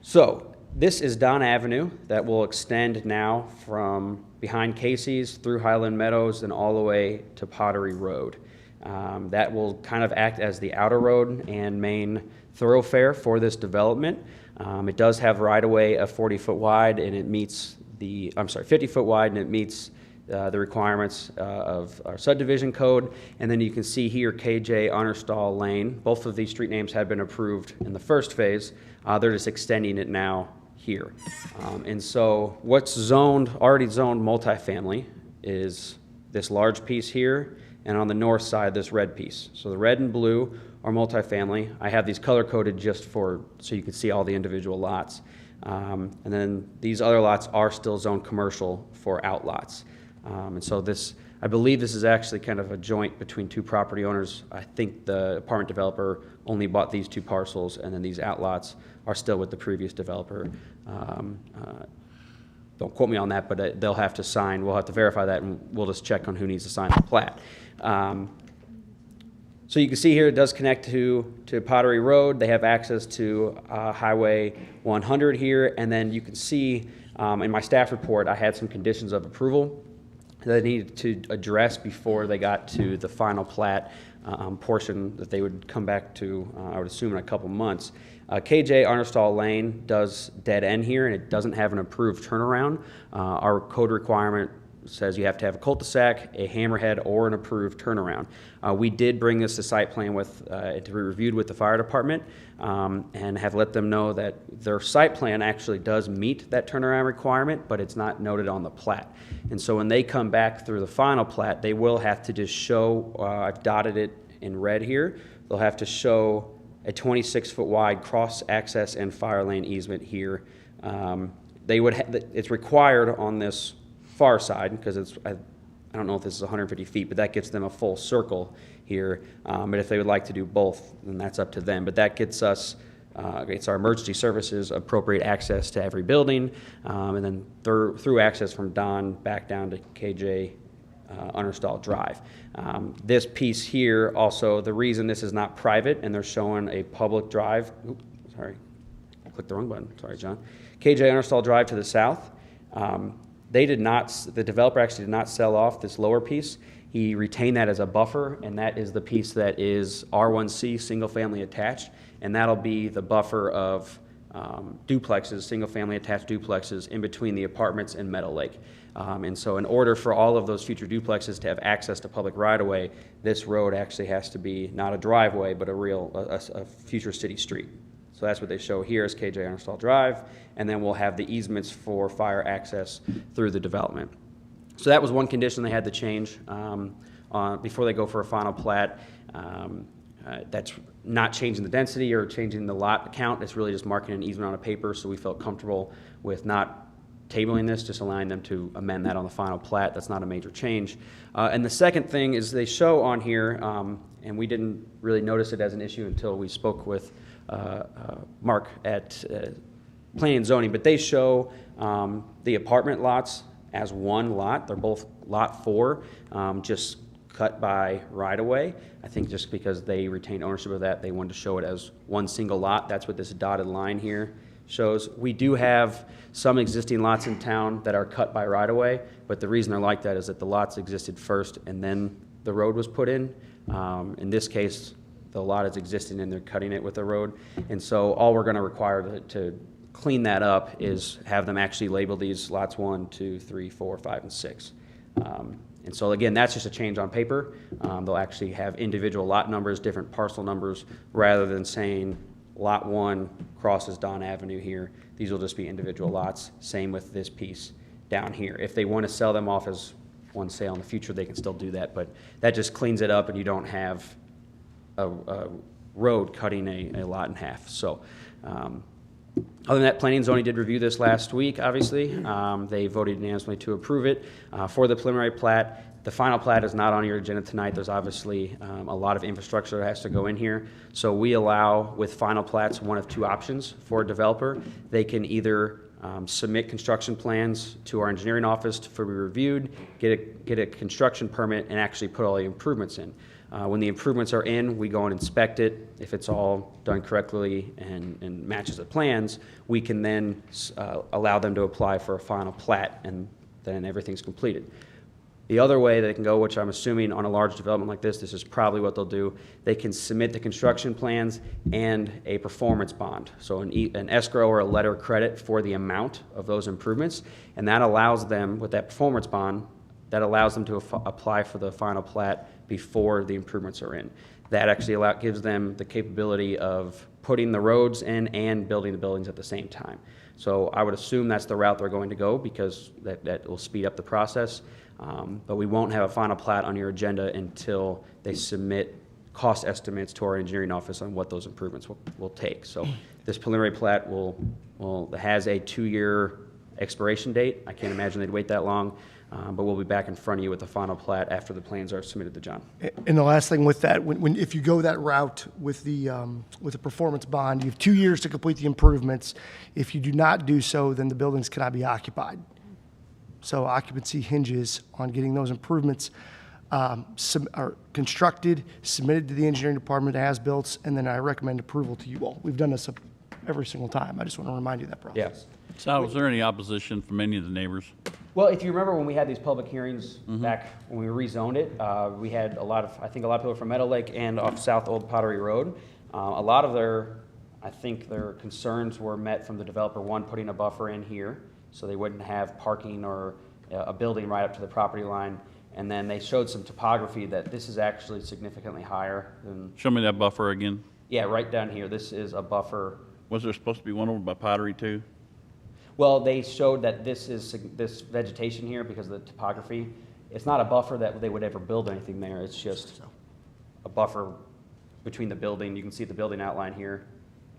So this is Don Avenue that will extend now from behind Casey's through Highland Meadows and all the way to Pottery Road. That will kind of act as the outer road and main thoroughfare for this development. It does have right-of-way of 40-foot wide, and it meets 50-foot wide, and it meets the requirements of our subdivision code. And then you can see here KJ Honorstall Lane. Both of these street names have been approved in the first phase. They're just extending it now here. And so what's already zoned multifamily is this large piece here, and on the north side, this red piece. So the red and blue are multifamily. I have these color-coded just so you can see all the individual lots. And then these other lots are still zoned commercial for outlots. And so I believe this is actually kind of a joint between two property owners. I think the apartment developer only bought these 2 parcels, and then these outlots are still with the previous developer. Don't quote me on that, but they'll have to sign. We'll have to verify that, and we'll just check on who needs to sign the plat. So you can see here it does connect to Pottery Road. They have access to Highway 100 here, and then you can see In my staff report, I had some conditions of approval that I needed to address before they got to the final plat portion that they would come back to, I would assume, in a couple months. KJ Arnerstall Lane does dead end here, and it doesn't have an approved turnaround. Our code requirement says you have to have a cul-de-sac, a hammerhead, or an approved turnaround. We did bring this to site plan to be reviewed with the fire department, and have let them know that their site plan actually does meet that turnaround requirement, but it's not noted on the plat. And so when they come back through the final plat, they will have to just show, I've dotted it in red here, they'll have to show a 26-foot wide cross-access and fire lane easement here. It's required on this far side, because I don't know if this is 150 feet, but that gets them a full circle here. But if they would like to do both, then that's up to them. But that gets us, it's our emergency services, appropriate access to every building, and then through access from Don back down to KJ Unnerstall Drive. This piece here also, the reason this is not private and they're showing a public drive, oops, sorry, I clicked the wrong button, sorry, John. KJ Unnerstall Drive to the south. The developer actually did not sell off this lower piece. He retained that as a buffer, and that is the piece that is R1C, single family attached, and that'll be the buffer of duplexes, single family attached duplexes in between the apartments and Meadow Lake. And so in order for all of those future duplexes to have access to public right-of-way, this road actually has to be not a driveway, but a future city street. So that's what they show here is KJ Unnerstall Drive, and then we'll have the easements for fire access through the development. So that was one condition they had to change before they go for a final plat. That's not changing the density or changing the lot count. It's really just marking an easement on a paper, so we felt comfortable with not tabling this, just allowing them to amend that on the final plat. That's not a major change. And the second thing is they show on here, and we didn't really notice it as an issue until we spoke with Mark at Planning and Zoning, but they show the apartment lots as one lot. They're both lot 4, just cut by right-of-way. I think just because they retained ownership of that, they wanted to show it as one single lot. That's what this dotted line here shows. We do have some existing lots in town that are cut by right-of-way, but the reason they're like that is that the lots existed first and then the road was put in. In this case, the lot is existing and they're cutting it with the road. And so all we're going to require to clean that up is have them actually label these lots 1, 2, 3, 4, 5, and 6. And so again, that's just a change on paper. They'll actually have individual lot numbers, different parcel numbers, rather than saying lot 1 crosses Don Avenue here. These will just be individual lots. Same with this piece down here. If they want to sell them off as one sale in the future, they can still do that, but that just cleans it up and you don't have a road cutting a lot in half. So other than that, Planning and Zoning did review this last week, obviously. They voted unanimously to approve it for the preliminary plat. The final plat is not on your agenda tonight. There's obviously a lot of infrastructure that has to go in here. So we allow, with final plats, one of two options for a developer. They can either submit construction plans to our engineering office to be reviewed, get a construction permit, and actually put all the improvements in. When the improvements are in, we go and inspect it. If it's all done correctly and matches the plans, we can then allow them to apply for a final plat, and then everything's completed. The other way they can go, which I'm assuming on a large development like this is probably what they'll do, they can submit the construction plans and a performance bond. So an escrow or a letter of credit for the amount of those improvements, and that allows them, with that performance bond, that allows them to apply for the final plat before the improvements are in. That actually gives them the capability of putting the roads in and building the buildings at the same time. So I would assume that's the route they're going to go, because that will speed up the process. But we won't have a final plat on your agenda until they submit cost estimates to our engineering office on what those improvements will take. So this preliminary plat has a 2-year expiration date. I can't imagine they'd wait that long. But we'll be back in front of you with the final plat after the plans are submitted to John. And the last thing with that, if you go that route with the performance bond, you have 2 years to complete the improvements. If you do not do so, then the buildings cannot be occupied. So occupancy hinges on getting those improvements are constructed, submitted to the engineering department as built, and then I recommend approval to you all. We've done this every single time. I just want to remind you of that process. Yes. Sal, was there any opposition from any of the neighbors? Well, if you remember when we had these public hearings back when we rezoned it, we had I think a lot of people from Meadow Lake and off South Old Pottery Road. A lot of their concerns were met from the developer, one, putting a buffer in here so they wouldn't have parking or a building right up to the property line. And then they showed some topography that this is actually significantly higher than, Show me that buffer again. yeah, right down here. This is a buffer. Was there supposed to be one over by Pottery too? Well, they showed that this vegetation here, because of the topography, it's not a buffer that they would ever build anything there. It's just a buffer between the building. You can see the building outline here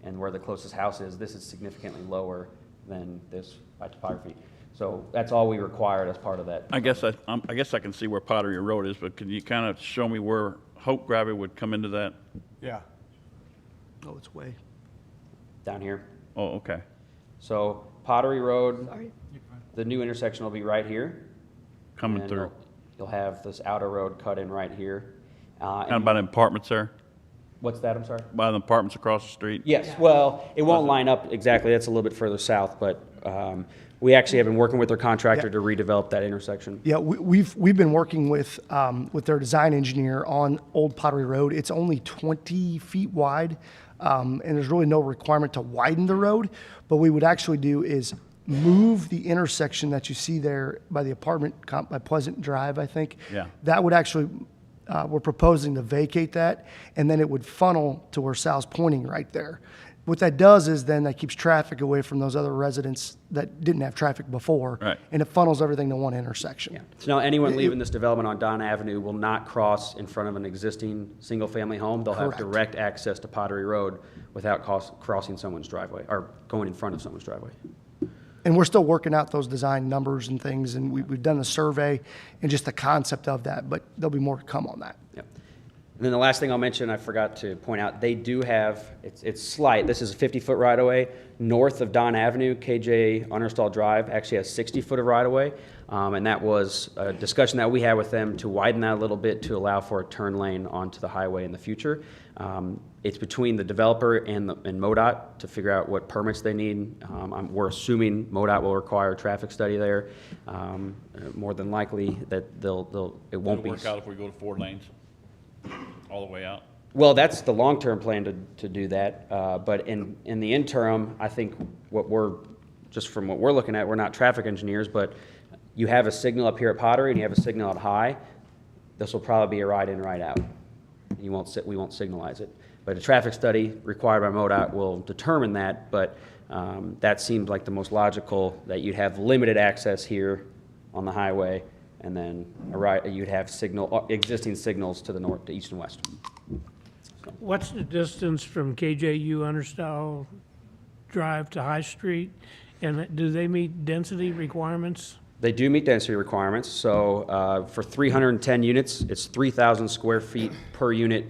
and where the closest house is. This is significantly lower than this by topography. So that's all we required as part of that. I guess I can see where Pottery Road is, but can you kind of show me where Hope Gravity would come into that? Yeah. Oh, it's way. Down here. Oh, okay. So Pottery Road, the new intersection will be right here. Coming And through. You'll have this outer road cut in right here. Kind of by the apartments there? What's that, I'm sorry? By the apartments across the street? Yes, well, it won't line up exactly, that's a little bit further south, but we actually have been working with their contractor to redevelop that intersection. Yeah, we've been working with their design engineer on Old Pottery Road. It's only 20 feet wide, and there's really no requirement to widen the road. But what we would actually do is move the intersection that you see there by the apartment, by Pleasant Drive, I think. Yeah. That would actually, we're proposing to vacate that, and then it would funnel to where Sal's pointing right there. What that does is then that keeps traffic away from those other residents that didn't have traffic before. Right. And it funnels everything to one intersection. So now anyone leaving this development on Don Avenue will not cross in front of an existing single-family home. They'll have Correct. direct access to Pottery Road without crossing someone's driveway, or going in front of someone's driveway. And we're still working out those design numbers and things, and we've done the survey and just the concept of that, but there'll be more to come on that. Yep. And then the last thing I'll mention, I forgot to point out, they do have, it's slight, this is a 50-foot right-of-way. North of Don Avenue, KJ Understall Drive actually has 60-foot of right-of-way. And that was a discussion that we had with them to widen that a little bit to allow for a turn lane onto the highway in the future. It's between the developer and MoDOT to figure out what permits they need. We're assuming MoDOT will require a traffic study there. More than likely that it won't be. It'll work out if we go to 4 lanes, all the way out. Well, that's the long-term plan to do that. But in the interim, I think just from what we're looking at, we're not traffic engineers, but you have a signal up here at Pottery and you have a signal at High. This will probably be a ride in, ride out. We won't signalize it. But a traffic study required by MoDOT will determine that, but that seems like the most logical, that you'd have limited access here on the highway, and then you'd have existing signals to the north, to east and west. What's the distance from KJU Understall Drive to High Street? And do they meet density requirements? They do meet density requirements. So for 310 units, it's 3,000 square feet per unit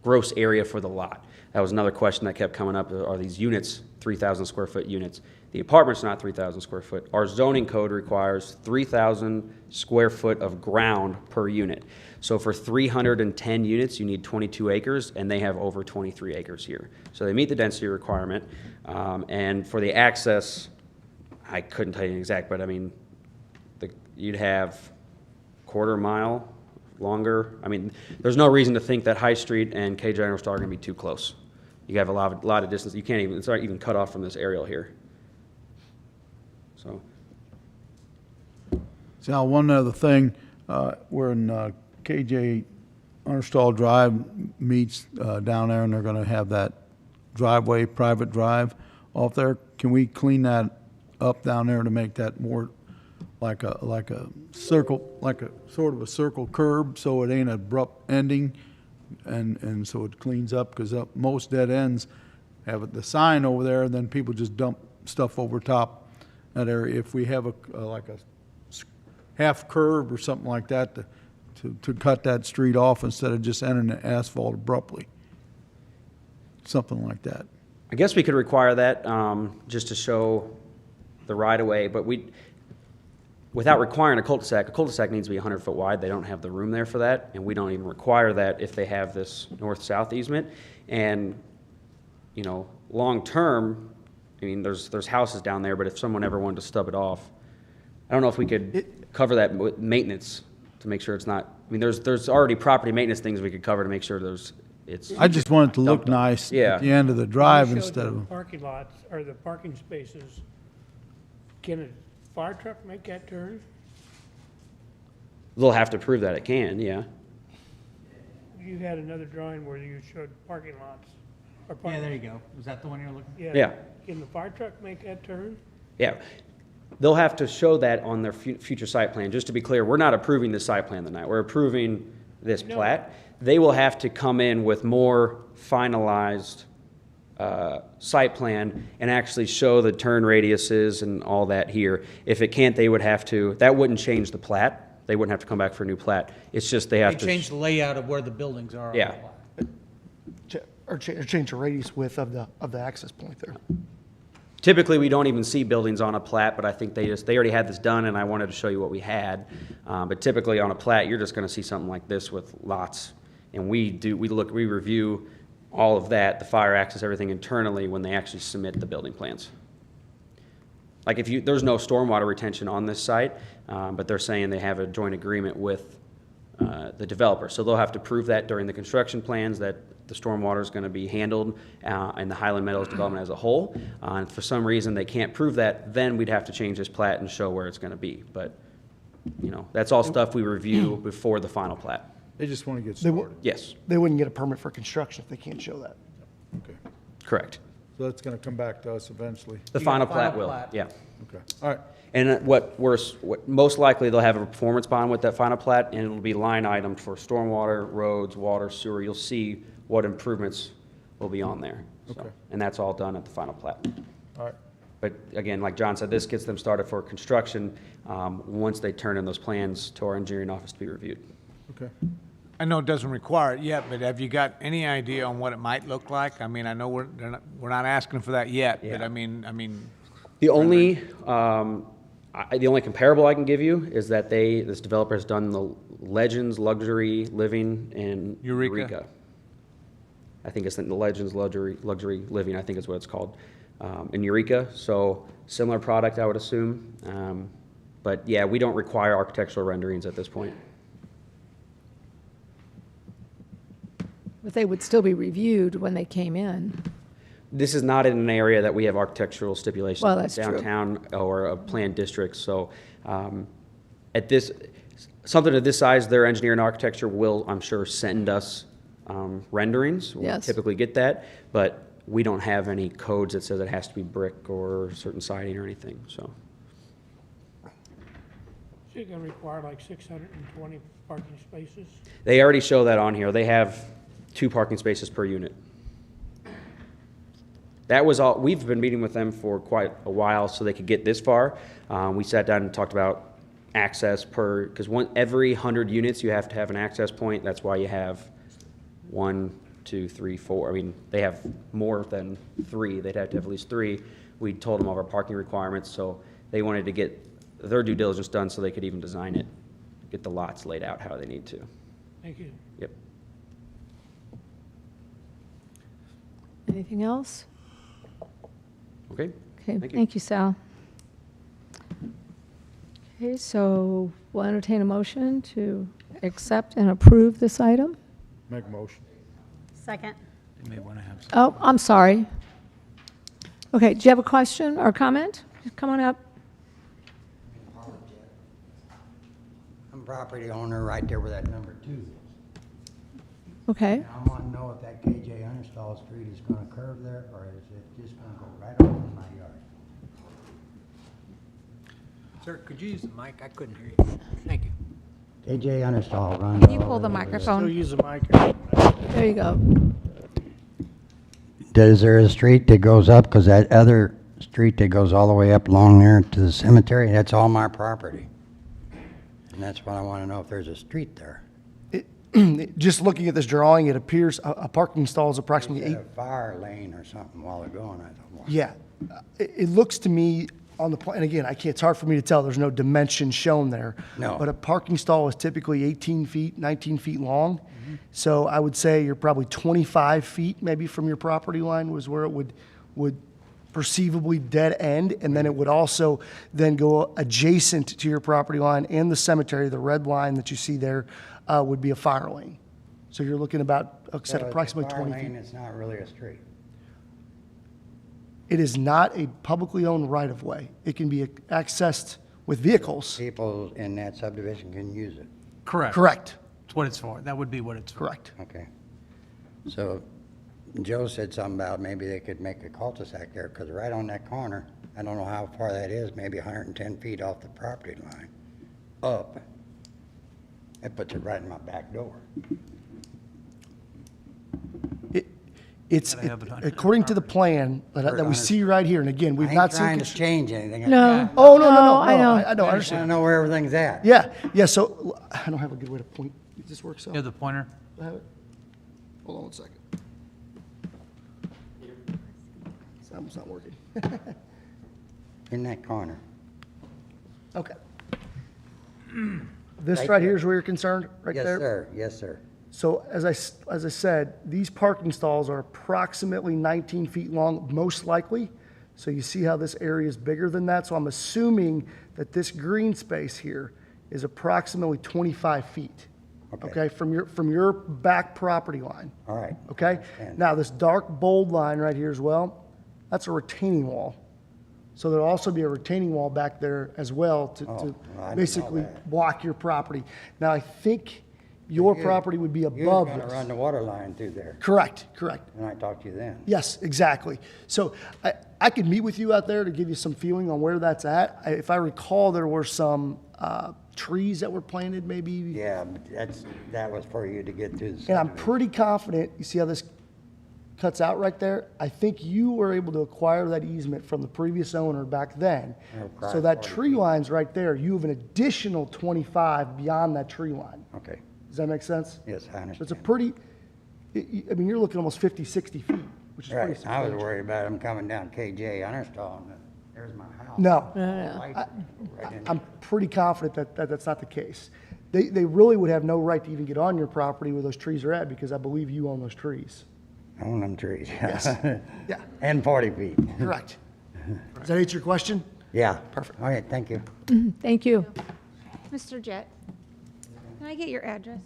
gross area for the lot. That was another question that kept coming up. Are these units 3,000 square foot units? The apartment's not 3,000 square foot. Our zoning code requires 3,000 square foot of ground per unit. So for 310 units, you need 22 acres, and they have over 23 acres here. So they meet the density requirement. And for the access, I couldn't tell you an exact, but I mean, you'd have quarter mile longer. I mean, there's no reason to think that High Street and KJ Understar are going to be too close. You have a lot of distance. You can't even, it's not even cut off from this aerial here. So. Sal, one other thing, we're in KJ Understall Drive meets down there, and they're going to have that driveway, private drive off there. Can we clean that up down there to make that more like a circle, like a sort of a circle curb, so it ain't abrupt ending, and so it cleans up, because most dead ends have the sign over there, and then people just dump stuff over top that area. If we have like a half curb or something like that to cut that street off instead of just entering the asphalt abruptly, something like that. I guess we could require that just to show the right-of-way, but without requiring a cul-de-sac needs to be 100 foot wide. They don't have the room there for that, and we don't even require that if they have this north-south easement. And you know, long-term, I mean, there's houses down there, but if someone ever wanted to stub it off, I don't know if we could cover that with maintenance to make sure it's not, I mean, there's already property maintenance things we could cover to make sure it's. I just want it to look dumped up. nice Yeah. at the end of the drive You showed instead the of, parking lots, or the parking spaces. Can a fire truck make that turn? They'll have to prove that it can, yeah. You had another drawing where you showed parking lots. Or Yeah, parking- there you go. Was that the one you're looking for? Yeah. Can the fire truck make that turn? Yeah. They'll have to show that on their future site plan. Just to be clear, we're not approving this site plan tonight. We're approving this plat. They will have to come in with more finalized site plan and actually show the turn radiuses and all that here. If it can't, they would have to, that wouldn't change the plat. They wouldn't have to come back for a new plat. It's just they have They to. changed the layout of where the buildings are. on the Yeah. lot. Or change the radius width of the access point there. Typically, we don't even see buildings on a plat, but I think they already had this done, and I wanted to show you what we had. But typically on a plat, you're just gonna see something like this with lots. And we review all of that, the fire access, everything internally when they actually submit the building plans. Like there's no stormwater retention on this site, but they're saying they have a joint agreement with the developer. So they'll have to prove that during the construction plans that the stormwater is going to be handled in the Highland Meadows development as a whole. And for some reason they can't prove that, then we'd have to change this plat and show where it's going to be. But, you know, that's all stuff we review before the final plat. they just want to get They, started. Yes, they wouldn't get a permit for construction if they can't show that. Okay. correct. So that's going to come back to us eventually. The You got final a final plat will, plat. yeah. Okay, all right. And what most likely, they'll have a performance bond with that final plat, and it'll be line item for stormwater, roads, water, sewer. You'll see what improvements will be on there. So, Okay. and that's all done at the final plat. All right. But again, like John said, this gets them started for construction, once they turn in those plans to our engineering office to be reviewed. Okay. I know it doesn't require it yet, but have you got any idea on what it might look like? I mean, I know we're not asking for that yet, but Yeah. I mean, The only comparable I can give you is that this developer has done the Legends Luxury Living in Eureka. I think it's the Legends Luxury Living, I think is what it's called, in Eureka. So similar product, I would assume. But yeah, we don't require architectural renderings at this point. But they would still be reviewed when they came in. This is not in an area that we have architectural stipulations. Well, that's true. Downtown or a planned district, so something of this size, their engineer and architecture will, I'm sure, send us renderings. We Yes. typically get that, but we don't have any codes that says it has to be brick or certain siding or anything, so. So you're gonna require like 620 parking spaces? They already show that on here. They have 2 parking spaces per unit. That was all, we've been meeting with them for quite a while so they could get this far. We sat down and talked about access because every 100 units you have to have an access point. That's why you have 1, 2, 3, 4. I mean, they have more than 3. They'd have to have at least 3. We told them all of our parking requirements, so they wanted to get their due diligence done so they could even design it, get the lots laid out how they need to. Thank you. Yep. Anything else? Okay. Okay, Thank you. thank you, Sal. Okay, so we'll entertain a motion to accept and approve this item. Make a motion. Second. You may want to have some. Oh, I'm sorry. Okay, do you have a question or comment? Come on up. I'm property owner right there where that number 2 is. Okay, I want to know if that KJ Unstall Street is going to curve there, or is it just going to go right over in my yard? Sir, could you use the mic? I couldn't hear you. Thank you. KJ Unstall runs Can you all pull the over there. Still microphone? use the mic. there you go. Is there a street that goes up, because that other street that goes all the way up along there to the cemetery, that's all my property. And that's what I want to know, if there's a street there. Just looking at this drawing, it appears a parking stall is approximately There's 8. a fire lane or something while ago, and I thought, well, Yeah. It looks to me on the plan, and again, it's hard for me to tell, there's no dimension shown there. No. But a parking stall is typically 18 feet, 19 feet long. So I would say you're probably 25 feet maybe from your property line was where it would perceivably dead end, and then it would also then go adjacent to your property line and the cemetery. The red line that you see there would be a fire lane. So you're looking about, like I said, approximately 20 feet. It's not really a street. It is not a publicly owned right-of-way. It can be accessed with vehicles. People in that subdivision can use it. Correct. Correct. That's what it's for. That would be what it's for. Correct. Okay. So Joe said something about maybe they could make a cul-de-sac there, because right on that corner, I don't know how far that is, maybe 110 feet off the property line, up. That puts it right in my back door. It's, Gotta have it on according to the plan that we see right here, and again, we've I not ain't seen. trying to change anything. No. Oh, no, I know. I know, I I just want understand. to know where everything's at. Yeah, so, I don't have a good way to point. Does this work, so? You have the pointer? I have it? Hold on 1 second. It's not working. In that corner. Okay. This right here is where you're concerned, right Yes, there? sir. Yes, sir. So as I said, these parking stalls are approximately 19 feet long, most likely. So you see how this area is bigger than that? So I'm assuming that this green space here is approximately 25 feet. Okay, from your back property line. All right. Okay? Now, this dark bold line right here as well, that's a retaining wall. So there'll also be a retaining wall back there as well to well, I didn't know basically that. block your property. Now, I think your property would be You're above going to this. run the water line through there, Correct. and I talked to you then. Yes, exactly. So I could meet with you out there to give you some feeling on where that's at. If I recall, there were some trees that were planted maybe. Yeah, but that was for you to get through the And I'm subdivision. pretty confident, you see how this cuts out right there? I think you were able to acquire that easement from the previous owner back then. Okay. So that tree line's right there. You have an additional 25 beyond that tree line. Okay. Does that make sense? Yes, I So understand. it's a pretty, I mean, you're looking almost 50, 60 feet, which is pretty Right, I was substantial. worried about them coming down KJ Uninstall, and there's my house. No. Light right in I'm pretty confident that that's not the case. They really would have no right to even get on your property where those trees are at, because I believe you own those trees. I own them trees. Yes. Yeah, And 40 feet. correct. Does that answer your question? Yeah. Perfect. All right, thank you. Thank you. Mr. Jett, can I get your address?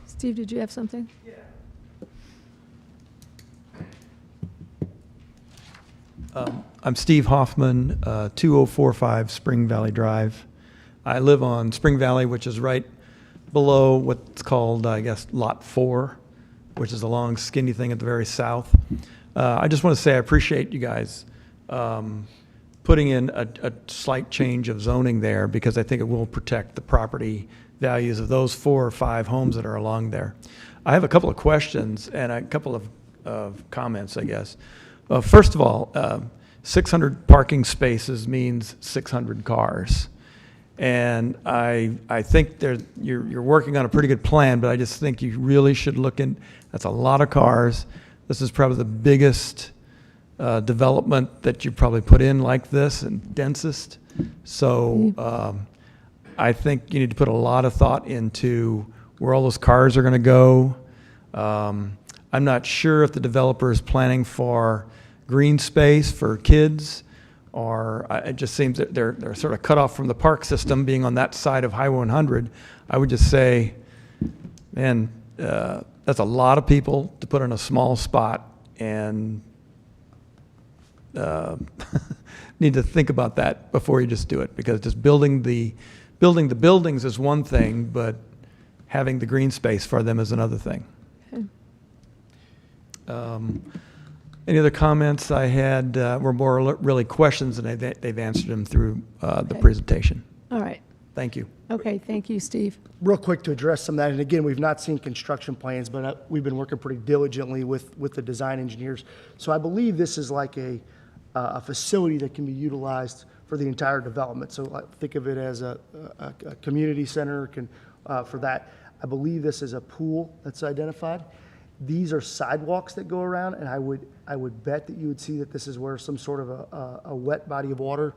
Steve, did you have something? I'm Steve Hoffman, 2045 Spring Valley Drive. I live on Spring Valley, which is right below what's called, I guess, Lot 4, which is a long skinny thing at the very south. I just want to say I appreciate you guys putting in a slight change of zoning there, because I think it will protect the property values of those 4 or 5 homes that are along there. I have a couple of questions and a couple of comments, I guess. First of all, 600 parking spaces means 600 cars. And I think you're working on a pretty good plan, but I just think you really should look in, that's a lot of cars. This is probably the biggest development that you probably put in like this, and densest. So I think you need to put a lot of thought into where all those cars are going to go. I'm not sure if the developer is planning for green space for kids, or it just seems that they're sort of cut off from the park system, being on that side of Highway 100. I would just say, man, that's a lot of people to put in a small spot, and need to think about that before you just do it, because just building the buildings is one thing, but having the green space for them is another thing. Any other comments I had were more really questions, and they've answered them through the presentation. All right. Thank you. Okay, thank you, Steve. Real quick to address some of that, and again, we've not seen construction plans, but we've been working pretty diligently with the design engineers. So I believe this is like a facility that can be utilized for the entire development. So think of it as a community center for that. I believe this is a pool that's identified. These are sidewalks that go around, and I would bet that you would see that this is where some sort of a wet body of water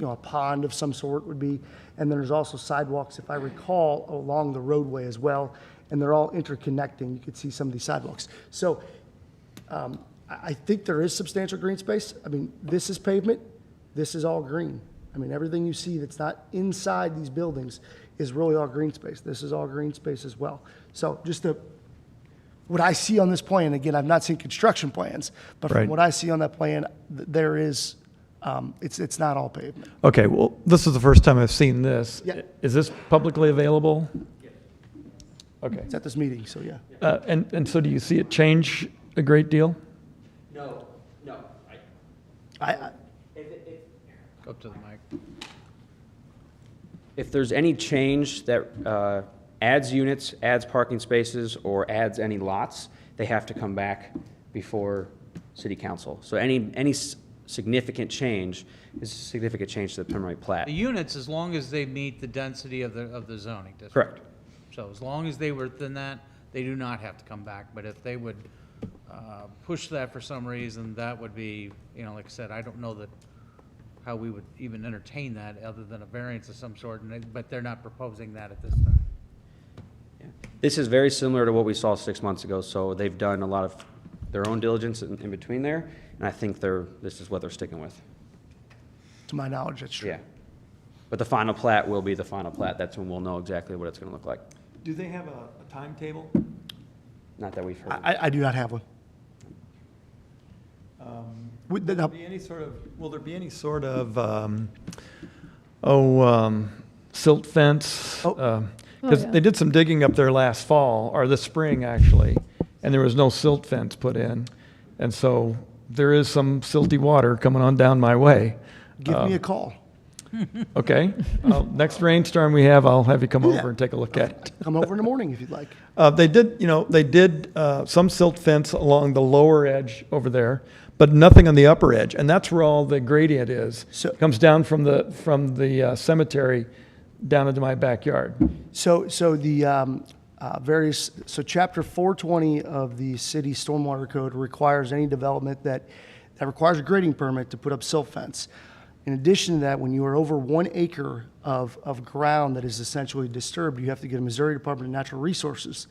a pond of some sort would be. And then there's also sidewalks, if I recall, along the roadway as well. And they're all interconnecting. You could see some of these sidewalks. So I think there is substantial green space. I mean, this is pavement. This is all green. I mean, everything you see that's not inside these buildings is really all green space. This is all green space as well. So just what I see on this plan, again, I've not seen construction plans, but from Right. what I see on that plan, there is, it's not all pavement. Okay, well, this is the first time I've seen this. Yeah. Is this publicly available? Okay. It's at this meeting, so yeah. And so do you see it change a great deal? No. I Go up to the mic. If there's any change that adds units, adds parking spaces, or adds any lots, they have to come back before city council. So any significant change is a significant change to the preliminary plat. The units, as long as they meet the density of the zoning district. Correct. So as long as they were within that, they do not have to come back. But if they would push that for some reason, that would be, like I said, I don't know how we would even entertain that other than a variance of some sort, but they're not proposing that at this time. This is very similar to what we saw 6 months ago, so they've done a lot of their own diligence in between there, and I think this is what they're sticking with. To my knowledge, that's true. Yeah. But the final plat will be the final plat. That's when we'll know exactly what it's going to look like. Do they have a timetable? Not that we've heard. I do not have one. Will there be any sort of, silt fence? Because yeah. they did some digging up there last fall, or this spring, actually, and there was no silt fence put in. And so there is some silty water coming on down my way. Give me a call. Okay. Next rainstorm we have, I'll have you come Yeah. over and take a look at it. Come over in the morning if you'd like. They did some silt fence along the lower edge over there, but nothing on the upper edge, and that's where all the gradient is. So- It comes down from the cemetery down into my backyard. So the Chapter 420 of the city stormwater code requires any development that requires a grading permit to put up silt fence. In addition to that, when you are over 1 acre of ground that is essentially disturbed, you have to get a Missouri Department of Natural Resources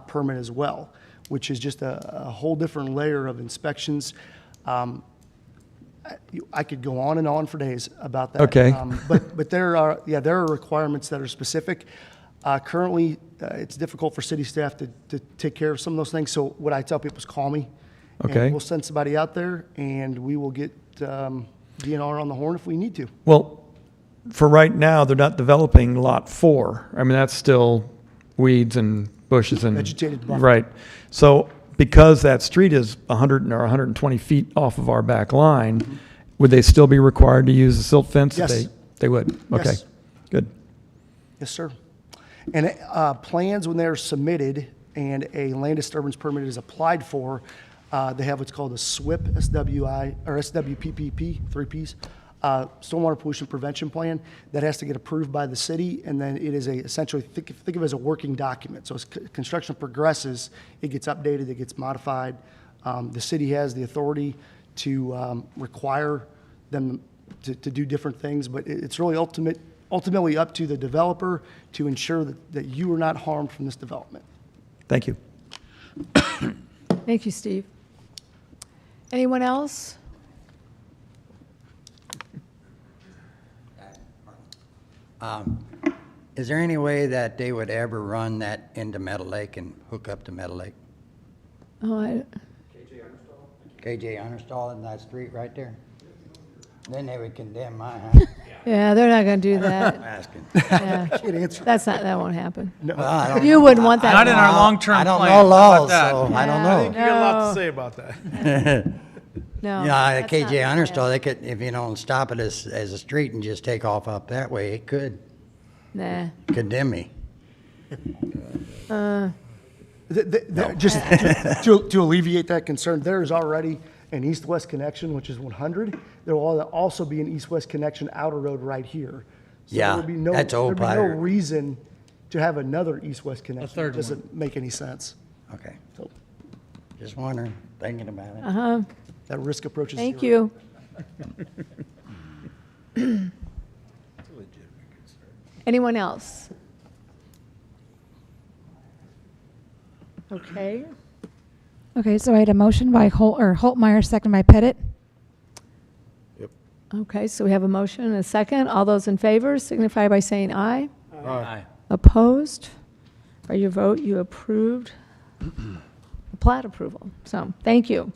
permit as well, which is just a whole different layer of inspections. I could go on and on for days about that. Okay. But there are requirements that are specific. Currently, it's difficult for city staff to take care of some of those things. So what I tell people is call me. Okay. And we'll send somebody out there and we will get DNR on the horn if we need to. Well, for right now, they're not developing Lot 4. I mean, that's still weeds and bushes and... Vegetated buffer. Right. So because that street is 100 or 120 feet off of our back line, would they still be required to use the silt fence? Yes. They would? Okay. Yes. Good. Yes, sir. And plans, when they're submitted and a land disturbance permit is applied for, they have what's called a SWIP, SWI, or SWPPP, 3 Ps, Stormwater Pollution Prevention Plan. That has to get approved by the city, and then it is essentially, think of it as a working document. So as construction progresses, it gets updated, it gets modified. The city has the authority to require them to do different things, but it's really ultimately up to the developer to ensure that you are not harmed from this development. Thank you. Thank you, Steve. Anyone else? Is there any way that they would ever run that into Meadow Lake and hook up to Meadow Lake? Oh, KJ Understall in that street right there? Then they would condemn my house. yeah, they're not going to do that. I'm asking. Yeah. Can't answer. That won't happen. Well, I don't You know. wouldn't want that. Not in our done. long-term I don't plan. know How about laws, that? so I don't Yeah. know. You got a lot to say about that. No. Yeah, that's KJ not- Understall, they could, if you don't stop it as a street and just take off up that way, it could Nah. condemn me. Just to alleviate that concern, there is already an east-west connection, which is 100. There will also be an east-west connection outer road right here. So Yeah, there would be no, that's Old there'd be no Pirate. reason to have another east-west connection. third It doesn't make any sense. Okay, So just wondering, thinking about it. Uh-huh. that risk approach is Thank zero. you. Anyone else? Okay. Okay, so I had a motion by Holtmeyer, second by Pettit. Okay, so we have a motion and a second. All those in favor signify by saying aye. Aye. Opposed? By your vote, you approved the plat approval. So, thank you.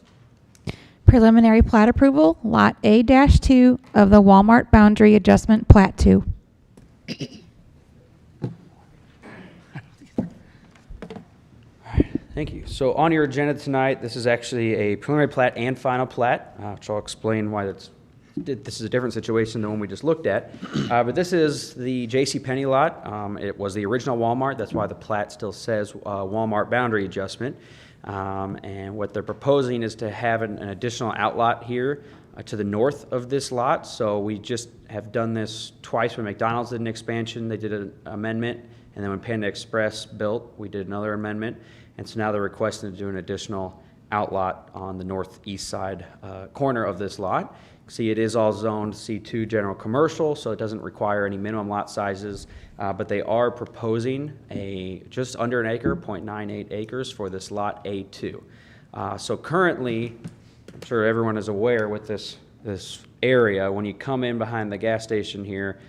Preliminary plat approval, Lot A-2 of the Walmart Boundary Adjustment Plat 2. Thank you. So on your agenda tonight, this is actually a preliminary plat and final plat, which I'll explain why this is a different situation than one we just looked at. But this is the JCPenney lot. It was the original Walmart. That's why the plat still says Walmart boundary adjustment. And what they're proposing is to have an additional outlot here to the north of this lot. So we just have done this twice. When McDonald's did an expansion, they did an amendment. And then when Panda Express built, we did another amendment. And so now they're requesting to do an additional outlot on the northeast side corner of this lot. See, it is all zoned C2 general commercial, so it doesn't require any minimum lot sizes, but they are proposing just under an acre, 0.98 acres for this lot A2. So currently, I'm sure everyone is aware with this area, when you come in behind the gas station here,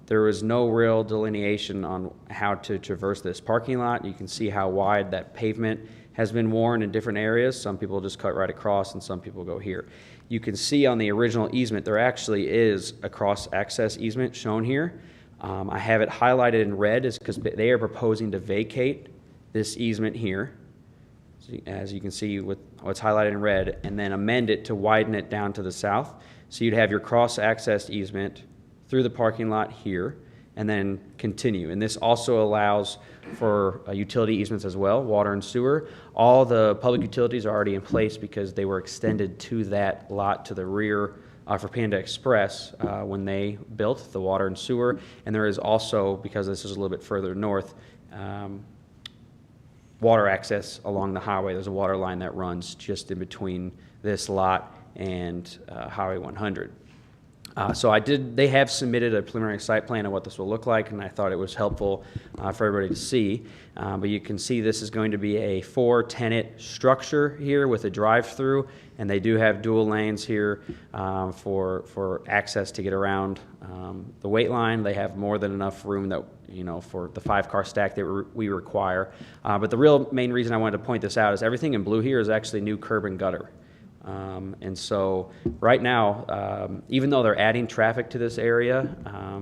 there is no real delineation on how to traverse this parking lot. You can see how wide that pavement has been worn in different areas. Some people just cut right across and some people go here. You can see on the original easement there actually is a cross-access easement shown here. I have it highlighted in red because they are proposing to vacate this easement here, as you can see with what's highlighted in red, and then amend it to widen it down to the south. So you'd have your cross-access easement through the parking lot here, and then continue. And this also allows for utility easements as well, water and sewer. All the public utilities are already in place because they were extended to that lot to the rear for Panda Express when they built the water and sewer. And there is also, because this is a little bit further north, water access along the highway. There's a water line that runs just in between this lot and Highway 100. So they have submitted a preliminary site plan of what this will look like, and I thought it was helpful for everybody to see. But you can see this is going to be a 4-tenant structure here with a drive-through, and they do have dual lanes here for access to get around the wait line. They have more than enough room that, for the 5-car stack that we require. But the real main reason I wanted to point this out is everything in blue here is actually new curb and gutter. And so right now, even though they're adding traffic to this area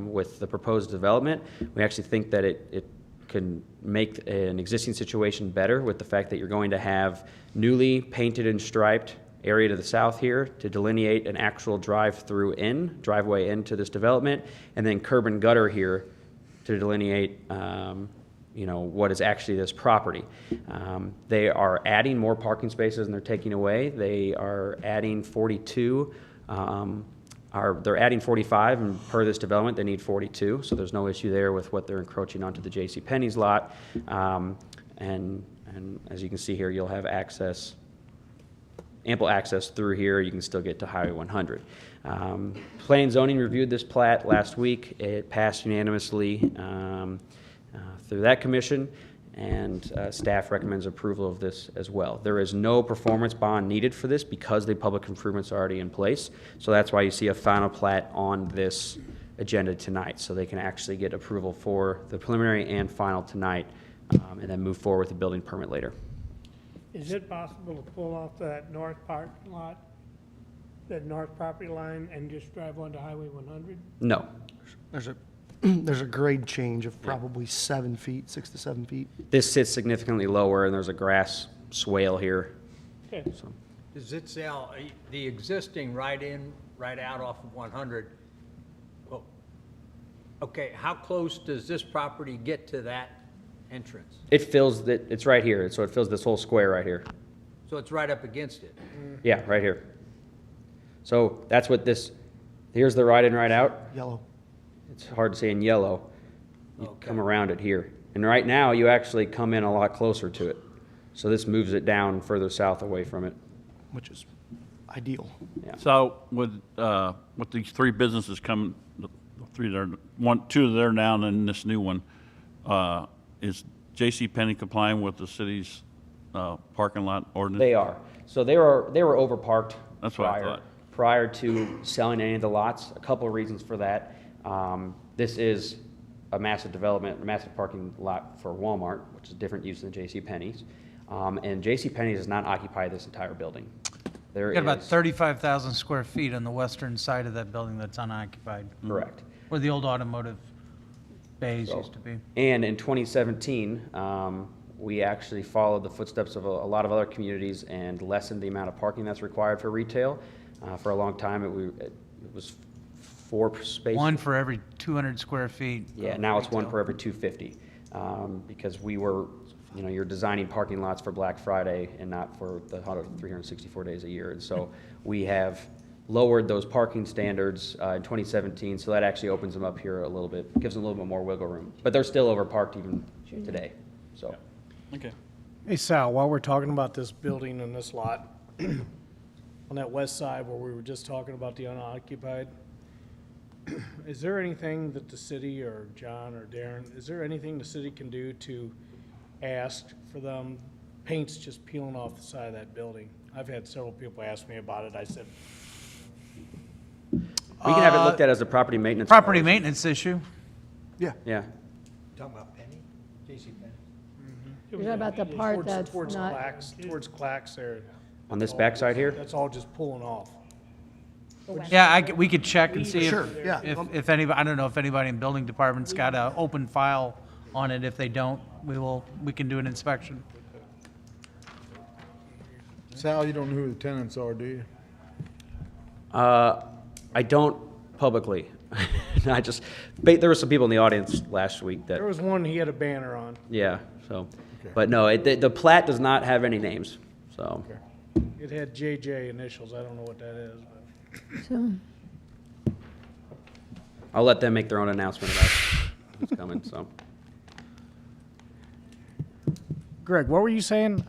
with the proposed development, we actually think that it can make an existing situation better with the fact that you're going to have newly painted and striped area to the south here to delineate an actual driveway into this development, and then curb and gutter here to delineate what is actually this property. They are adding more parking spaces than they're taking away. They are adding 42. They're adding 45, and per this development, they need 42. So there's no issue there with what they're encroaching onto the JCPenney's lot. And as you can see here, you'll have ample access through here. You can still get to Highway 100. Planning and Zoning reviewed this plat last week. It passed unanimously through that commission, and staff recommends approval of this as well. There is no performance bond needed for this because the public improvements are already in place. So that's why you see a final plat on this agenda tonight, so they can actually get approval for the preliminary and final tonight, and then move forward with the building permit later. Is it possible to pull off that north parking lot, that north property line, and just drive onto Highway 100? No. There's a grade change of probably 7 feet, 6 to 7 feet. This sits significantly lower, and there's a grass swale here. Okay. So. Does it sell the existing right out off of 100? Well, okay, how close does this property get to that entrance? It fills it's right here, so it fills this whole square right here. So it's right up against it? Yeah, right here. So that's what here's the right in, right out. Yellow. It's hard to say in yellow. You come around it here. And right now, you actually come in a lot closer to it. So this moves it down further south away from it. Which is ideal. So with these three businesses coming, the three there, two there now, and then this new one, is J.C. Penney complying with the city's parking lot ordinance? They are. So they were overparked. That's what I thought. Prior to selling any of the lots. A couple of reasons for that. This is a massive development, a massive parking lot for Walmart, which is a different use than J.C. Penney's. And J.C. Penney's does not occupy this entire building. Got about 35,000 square feet on the western side of that building that's unoccupied. Correct. Where the old automotive bays used to be. And in 2017, we actually followed the footsteps of a lot of other communities and lessened the amount of parking that's required for retail. For a long time, it was 4 spaces. One for every 200 square feet. Yeah, now it's 1 for every 250. Because we were, you're designing parking lots for Black Friday and not for the 364 days a year. And so we have lowered those parking standards in 2017, so that actually opens them up here a little bit, gives them a little bit more wiggle room. But they're still overparked even today, so. Okay. Hey Sal, while we're talking about this building and this lot, on that west side where we were just talking about the unoccupied, is there anything that the city or John or Darren, is there anything the city can do to ask for them, paint's just peeling off the side of that building? I've had several people ask me about it. I said, we can have it looked at as a property maintenance. Property maintenance issue. Yeah. Talking about Penny? J.C. Penney? You're talking about the part that's towards not, towards Clacks there. On this backside here? That's all just pulling off. Yeah, we could check and see Sure, yeah. if anybody, I don't know if anybody in building department's got an open file on it. If they don't, we can do an inspection. Sal, you don't know who the tenants are, do you? I don't publicly. There were some people in the audience last week that. There was one, he had a banner on. Yeah, so, but no, the Plat does not have any names, so. It had JJ initials. I don't know what that is, but. so, I'll let them make their own announcement about who's coming, so. Greg, what were you saying?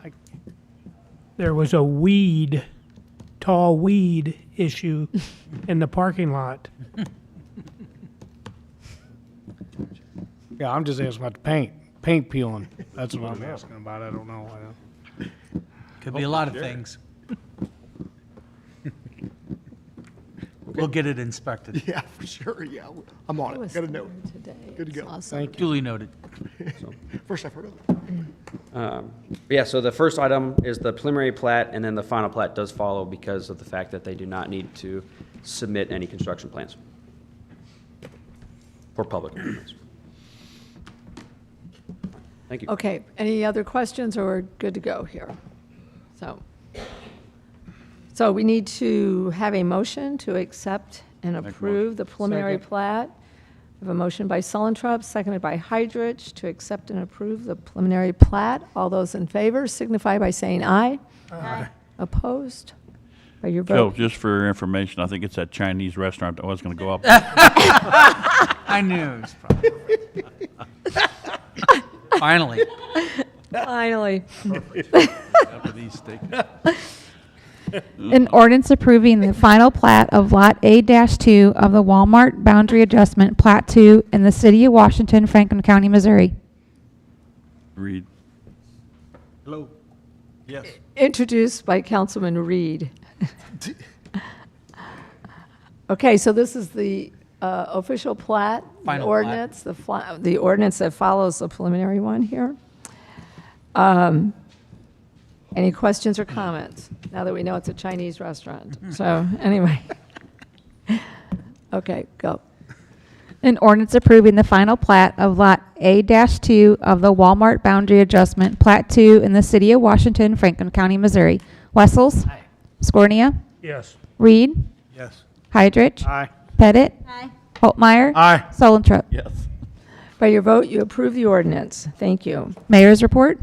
There was a tall weed issue in the parking lot. Yeah, I'm just asking about the paint peeling. That's what I'm asking about. I don't know. Could be a lot of things. We'll get it inspected. Yeah, for sure, yeah. I'm on it. Got a note. today. Good to go. Awesome. Thank you. Duly noted. First I've heard of it. Yeah, so the first item is the preliminary plat, and then the final plat does follow because of the fact that they do not need to submit any construction plans for public improvements. Thank you. Okay, any other questions, or we're good to go here? So we need to have a motion to accept and approve the preliminary plat. We have a motion by Sullentrup, seconded by Hydrich, to accept and approve the preliminary plat. All those in favor signify by saying aye. Aye. Opposed? By your Joe, vote? just for your information, I think it's that Chinese restaurant that was going to go up. I knew it was probably. Finally. Finally. After these steaks. An ordinance approving the final plat of Lot A-2 of the Walmart Boundary Adjustment, Plat 2, in the city of Washington, Franklin County, Missouri. Read. Hello? Yes. Introduced by Councilman Reed. Okay, so this is the official plat, the Final ordinance, the ordinance that follows the preliminary one here. Any questions or comments, now that we know it's a Chinese restaurant? So, anyway. Okay, go. An ordinance approving the final plat of Lot A-2 of the Walmart Boundary Adjustment, Plat 2, in the city of Washington, Franklin County, Missouri. Wessels? Aye. Scornia? Yes. Reed? Yes. Hydrich? Aye. Pettit? Aye. Holtmeyer? Aye. Sullentrup? Yes. By your vote, you approve the ordinance. Thank you. Mayor's report?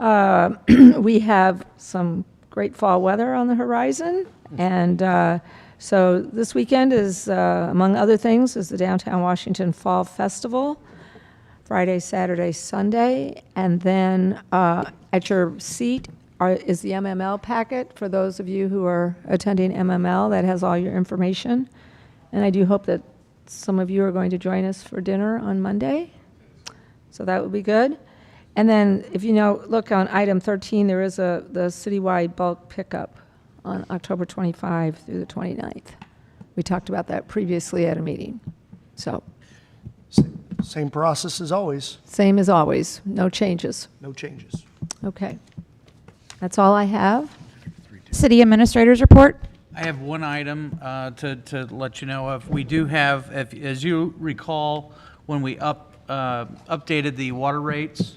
We have some great fall weather on the horizon, and so this weekend is, among other things, is the Downtown Washington Fall Festival, Friday, Saturday, Sunday, and then at your seat is the MML packet for those of you who are attending MML. That has all your information. And I do hope that some of you are going to join us for dinner on Monday. So that would be good. And then if you look on item 13, there is the citywide bulk pickup on October 25 through the 29th. We talked about that previously at a meeting. So Same process as always, same as always, no changes. no changes. Okay. That's all I have. City Administrator's Report. I have one item to let you know of. We do have, as you recall, when we updated the water rates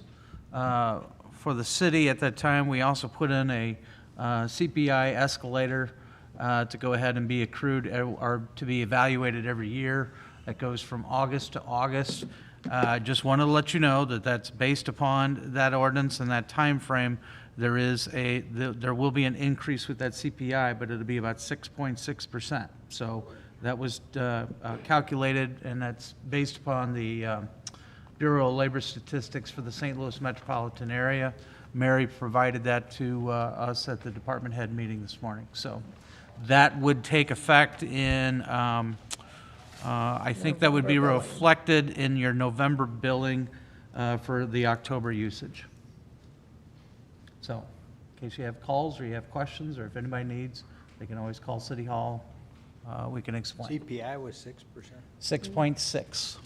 for the city at that time, we also put in a CPI escalator to go ahead and be accrued or to be evaluated every year. That goes from August to August. Just wanted to let you know that that's based upon that ordinance and that time frame. There will be an increase with that CPI, but it'll be about 6.6%. So that was calculated, and that's based upon the Bureau of Labor Statistics for the St. Louis metropolitan area. Mary provided that to us at the department head meeting this morning. So that would take effect in, I think that would be reflected in your November billing for the October usage. So, in case you have calls or you have questions, or if anybody needs, they can always call City Hall. We can explain. CPI was 6%? 6.6.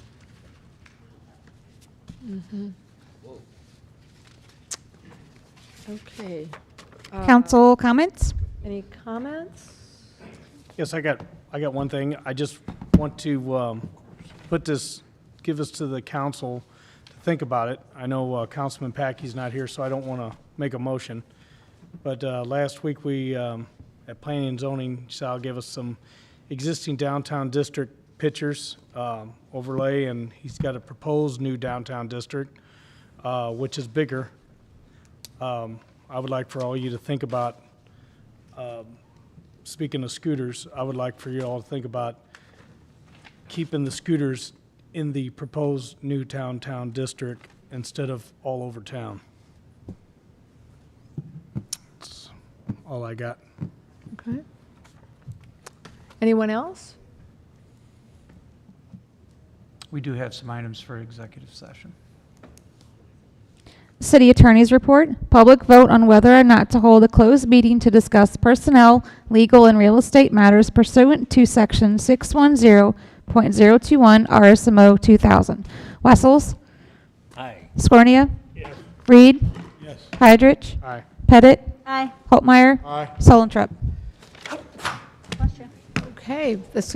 Okay. Council comments? Any comments? Yes, I got one thing. I just want to give this to the council to think about it. I know Councilman Packey's not here, so I don't want to make a motion. But last week, we, at Planning and Zoning, Sal gave us some existing downtown district pictures, overlay, and he's got a proposed new downtown district, which is bigger. I would like for all you to think about, speaking of scooters, I would like for you all to think about keeping the scooters in the proposed new downtown district instead of all over town. That's all I got. Okay. Anyone else? We do have some items for executive session. City Attorney's Report. Public vote on whether or not to hold a closed meeting to discuss personnel, legal, and real estate matters pursuant to Section 610.021 RSMO 2000. Wessels? Aye. Scornia? Yes. Reed? Yes. Hydrich? Aye. Pettit? Aye. Holtmeyer? Aye. Solentrup? Okay, this